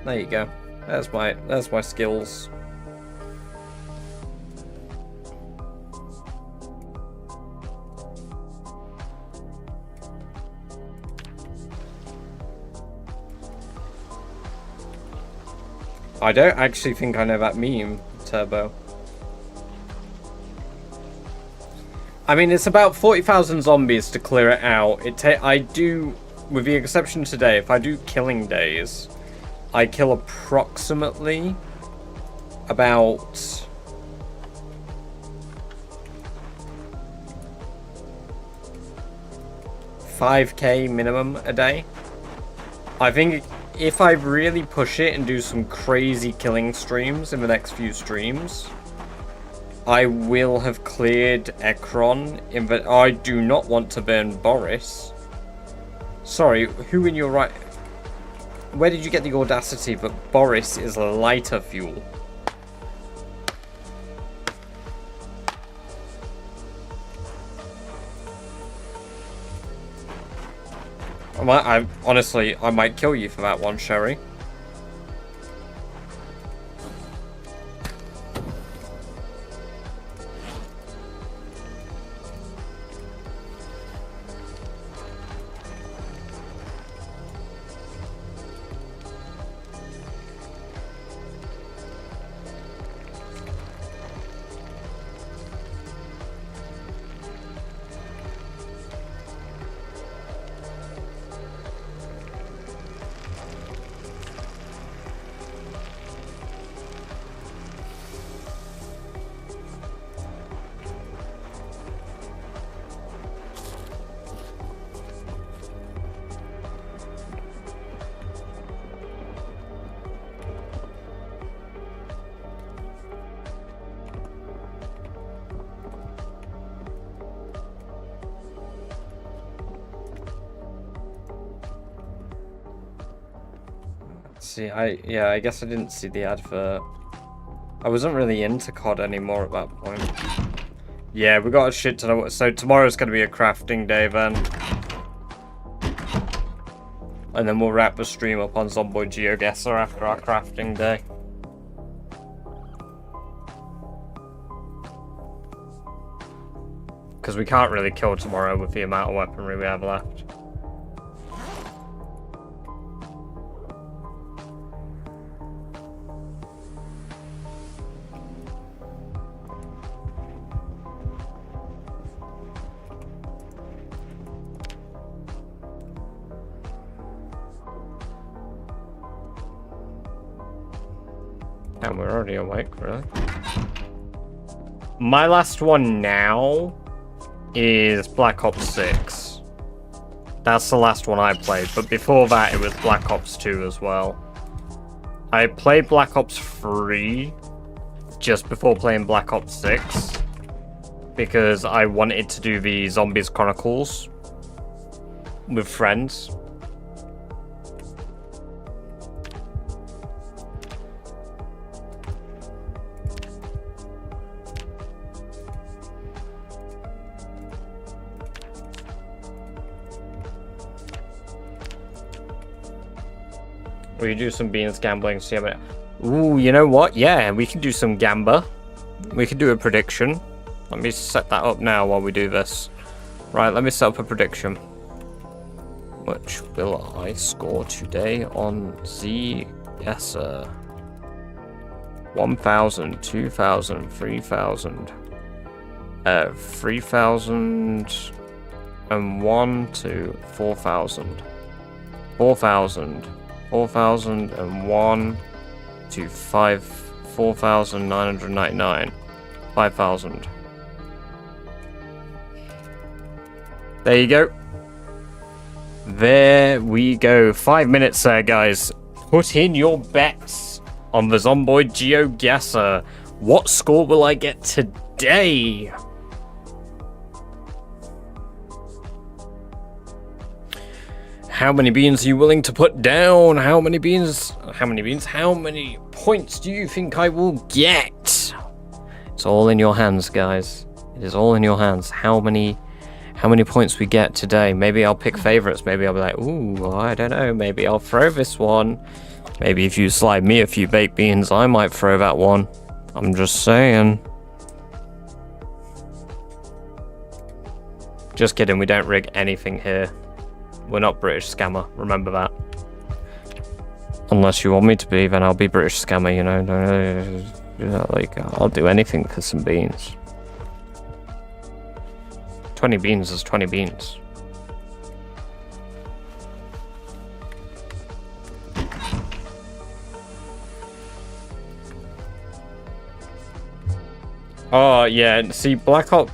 There you go. There's my skills. I don't actually think I know that meme, Turbo. I mean, it's about 40,000 zombies to clear it out. I do, with the exception today, if I do killing days, I kill approximately about 5k minimum a day. I think if I really push it and do some crazy killing streams in the next few streams, I will have cleared Ekron. But I do not want to burn Boris. Sorry, who in your right... Where did you get the audacity that Boris is lighter fuel? Honestly, I might kill you for that one, Sherry. See, I guess I didn't see the advert. I wasn't really into COD anymore at that point. Yeah, we got a shit ton of... So tomorrow's going to be a crafting day then. And then we'll wrap the stream up on Zomboid GeoGuessr after our crafting day. Because we can't really kill tomorrow with the amount of weaponry we have left. And we're already awake, really. My last one now is Black Ops 6. That's the last one I played, but before that it was Black Ops 2 as well. I played Black Ops 3 just before playing Black Ops 6 because I wanted to do the Zombies Chronicles with friends. We do some beans gambling. See how many... Ooh, you know what? Yeah, we can do some gamba. We can do a prediction. Let me set that up now while we do this. Right, let me set up a prediction. Which will I score today on the Guesser? 1,000, 2,000, 3,000. 3,001 to 4,000. 4,000. 4,001 to 4,999. 5,000. There you go. There we go. 5 minutes there, guys. Put in your bets on the Zomboid GeoGuessr. What score will I get today? How many beans are you willing to put down? How many beans? How many points do you think I will get? It's all in your hands, guys. It is all in your hands. How many points we get today? Maybe I'll pick favorites. Maybe I'll be like, ooh, I don't know. Maybe I'll throw this one. Maybe if you slide me a few baked beans, I might throw that one. I'm just saying. Just kidding. We don't rig anything here. We're not British Scammer, remember that. Unless you want me to be, then I'll be British Scammer, you know. Like, I'll do anything for some beans. 20 beans is 20 beans. Oh, yeah, see, Black Ops...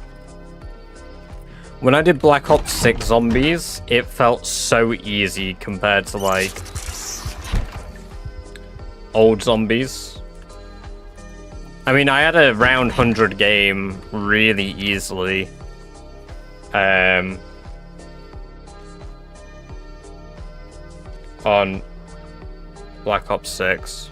When I did Black Ops 6 Zombies, it felt so easy compared to, like, old Zombies. I mean, I had a round 100 game really easily. On Black Ops 6.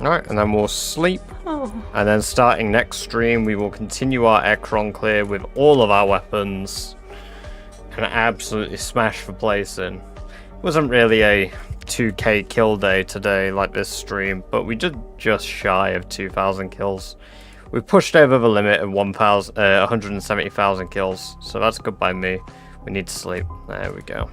Alright, and then we'll sleep. And then starting next stream, we will continue our Ekron clear with all of our weapons. And absolutely smash the place in. It wasn't really a 2k kill day today like this stream, but we did just shy of 2,000 kills. We pushed over the limit of 170,000 kills, so that's good by me. We need to sleep. There we go.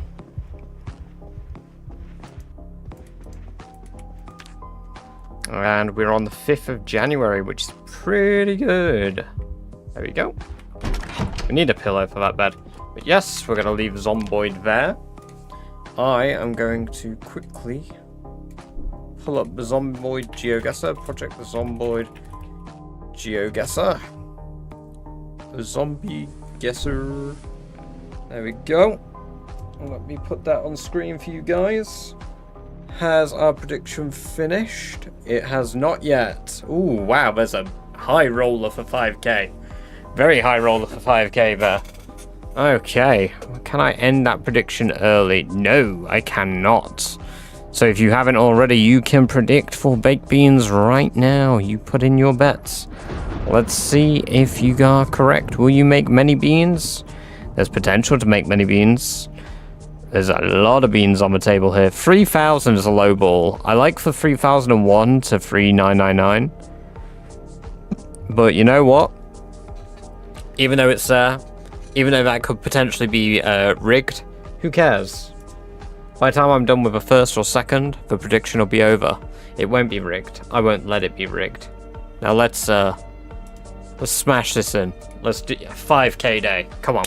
And we're on the 5th of January, which is pretty good. There we go. We need a pillow for that bed. But yes, we're going to leave Zomboid there. I am going to quickly pull up the Zomboid GeoGuessr. Project the Zomboid GeoGuessr. The Zombie Guesser. There we go. Let me put that on screen for you guys. Has our prediction finished? It has not yet. Ooh, wow, there's a high roller for 5k. Very high roller for 5k there. Okay, can I end that prediction early? No, I cannot. So if you haven't already, you can predict for baked beans right now. You put in your bets. Let's see if you are correct. Will you make many beans? There's potential to make many beans. There's a lot of beans on the table here. 3,000 is a low ball. I like for 3,001 to 3,999. But you know what? Even though it's even though that could potentially be rigged, who cares? By the time I'm done with a first or second, the prediction will be over. It won't be rigged. I won't let it be rigged. Now let's smash this in. Let's do 5k day. Come on.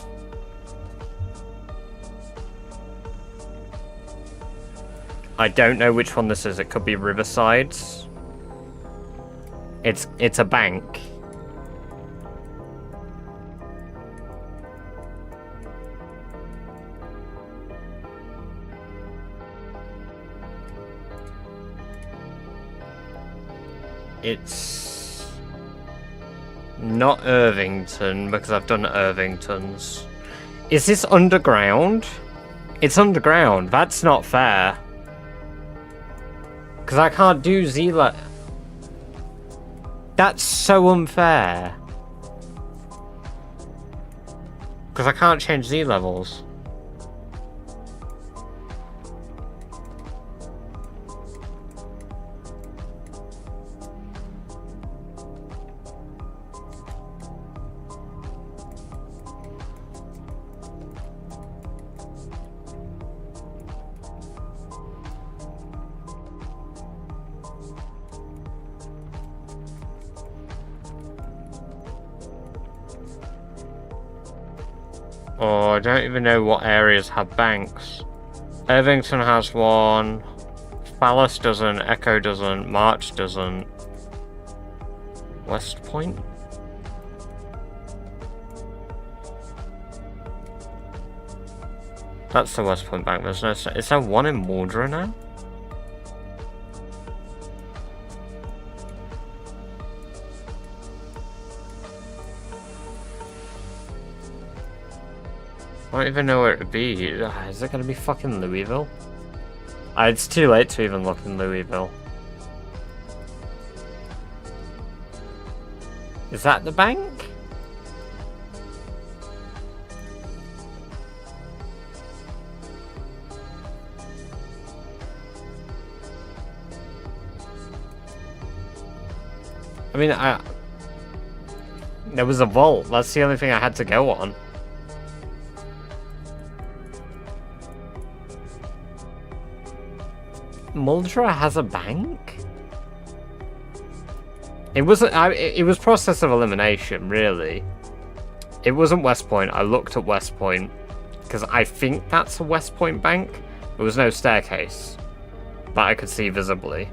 I don't know which one this is. It could be Riverside's. It's a bank. It's not Irvington, because I've done Irvington's. Is this underground? It's underground. That's not fair. Because I can't do Z-level. That's so unfair. Because I can't change Z-levels. Oh, I don't even know what areas have banks. Irvington has one. Fallas doesn't. Echo doesn't. March doesn't. West Point? That's the West Point bank. There's no. Is there one in Mordra now? I don't even know where it would be. Is it going to be fucking Louisville? It's too late to even look in Louisville. Is that the bank? I mean, there was a vault. That's the only thing I had to go on. Muldra has a bank? It wasn't. It was process of elimination, really. It wasn't West Point. I looked at West Point because I think that's a West Point bank. There was no staircase that I could see visibly.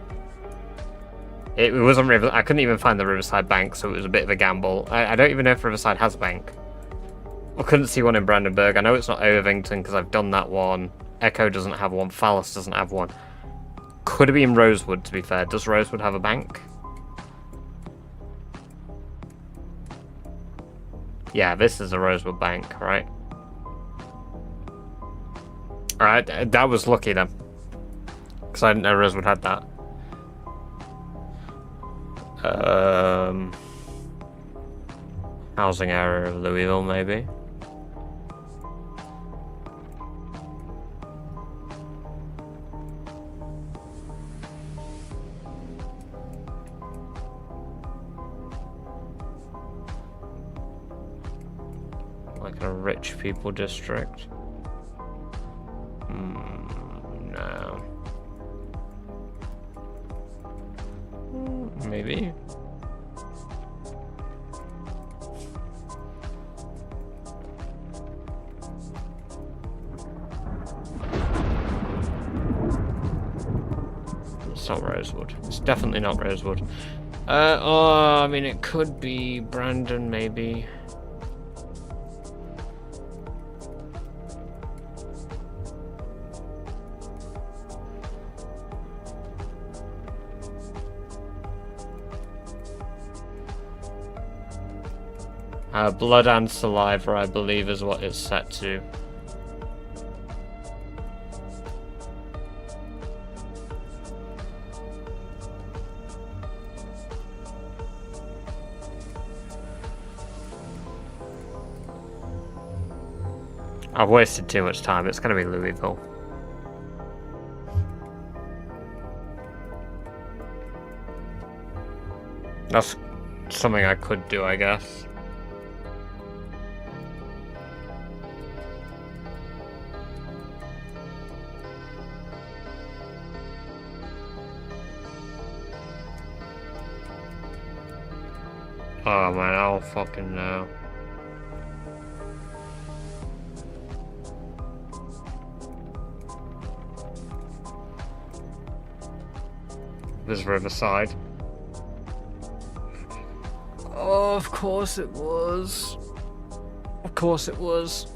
It wasn't River. I couldn't even find the Riverside bank, so it was a bit of a gamble. I don't even know if Riverside has a bank. I couldn't see one in Brandenburg. I know it's not Irvington because I've done that one. Echo doesn't have one. Fallas doesn't have one. Could have been Rosewood, to be fair. Does Rosewood have a bank? Yeah, this is a Rosewood bank, right? Alright, that was lucky then. Because I didn't know Rosewood had that. Housing area of Louisville, maybe. Like a rich people district. No. Maybe. It's not Rosewood. It's definitely not Rosewood. I mean, it could be Brandon, maybe. Blood and saliva, I believe, is what it's set to. I've wasted too much time. It's going to be Louisville. That's something I could do, I guess. Oh man, I don't fucking know. There's Riverside. Oh, of course it was. Of course it was.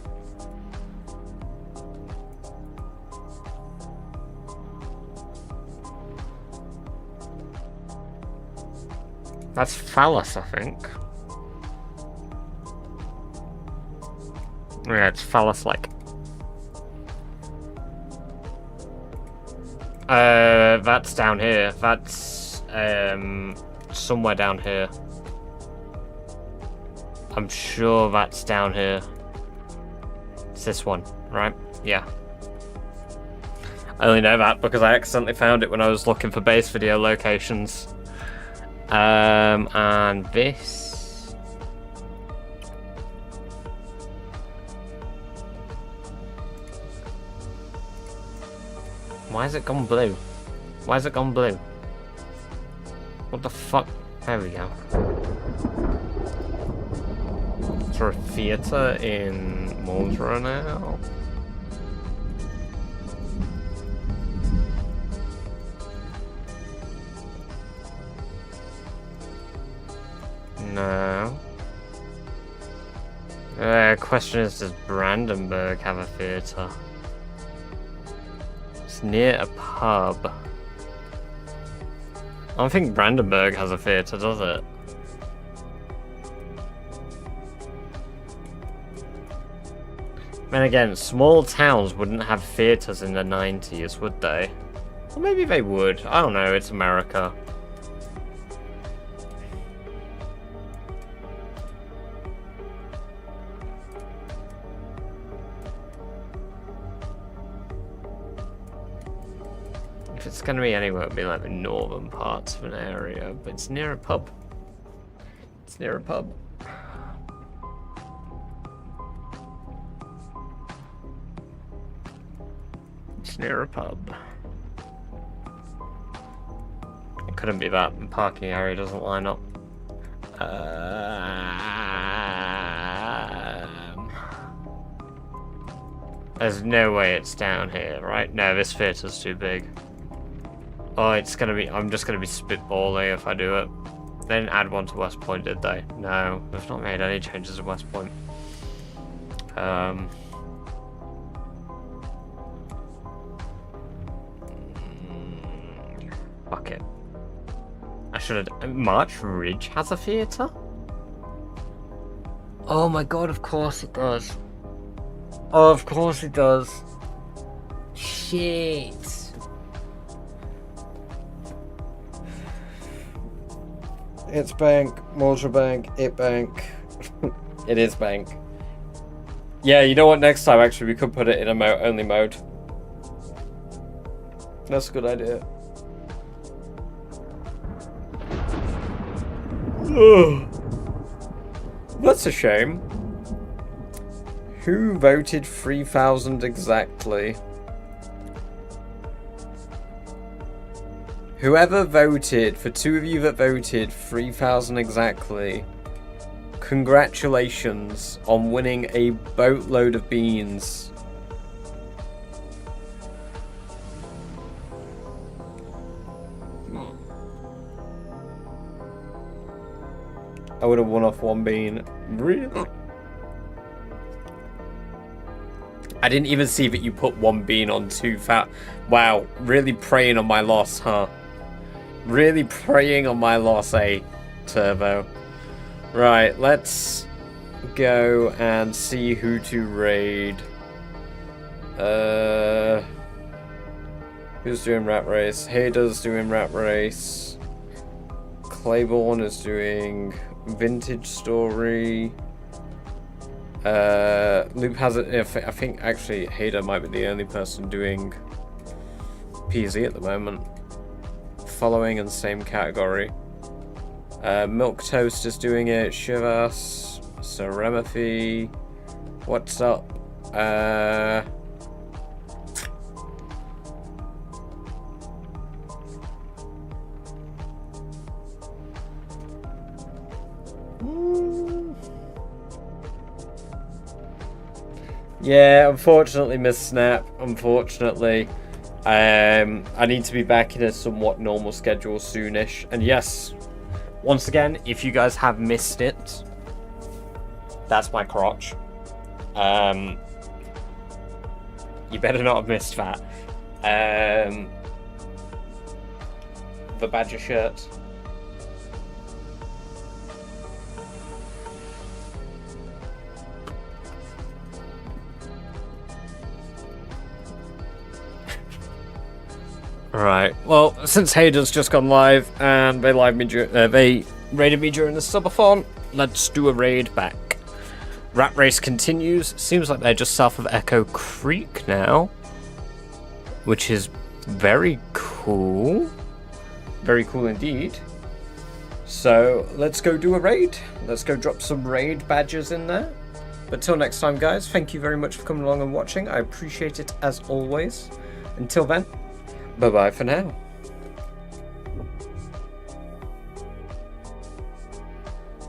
That's Phallus, I think. Yeah, it's Phallus Lake. That's down here. That's somewhere down here. I'm sure that's down here. It's this one, right? Yeah. I only know that because I accidentally found it when I was looking for base video locations. And this. Why has it gone blue? Why has it gone blue? What the fuck? There we go. Is there a theatre in Maldra now? No. Question is, does Brandenburg have a theatre? It's near a pub. I don't think Brandenburg has a theatre, does it? And again, small towns wouldn't have theatres in the 90s, would they? Or maybe they would. I don't know, it's America. If it's going to be anywhere, it'll be like the northern parts of an area, but it's near a pub. It's near a pub. It's near a pub. It couldn't be that. The parking area doesn't line up. There's no way it's down here, right? No, this theatre's too big. Oh, it's gonna be. I'm just gonna be spitballing if I do it. They didn't add one to West Point, did they? No, they've not made any changes to West Point. Fuck it. I should have. March Ridge has a theatre? Oh my god, of course it does. Oh, of course it does. Shit. It's bank, Maldra bank, it bank. It is bank. Yeah, you know what, next time actually we could put it in a only mode. That's a good idea. That's a shame. Who voted 3,000 exactly? Whoever voted, for two of you that voted 3,000 exactly, congratulations on winning a boatload of beans. I would have won off one bean. Really? I didn't even see that you put one bean on 2,000. Wow, really preying on my loss, huh? Really preying on my loss, eh, Turbo? Right, let's go and see who to raid. Who's doing Rat Race? Hader's doing Rat Race. Claiborne is doing Vintage Story. Loop has it. I think actually Hader might be the only person doing PZ at the moment. Following in the same category. Milk Toast is doing it. Shivas, Seremathy. What's up? Yeah, unfortunately, Miss Snap. Unfortunately. I need to be back in a somewhat normal schedule soonish. And yes, once again, if you guys have missed it, that's my crotch. You better not have missed that. The Badger shirt. Right. Well, since Hayden's just gone live and they raided me during the subathon, let's do a raid back. Rat race continues. Seems like they're just south of Echo Creek now, which is very cool. Very cool indeed. So let's go do a raid. Let's go drop some raid badges in there. But till next time, guys, thank you very much for coming along and watching. I appreciate it as always. Until then, bye-bye for now.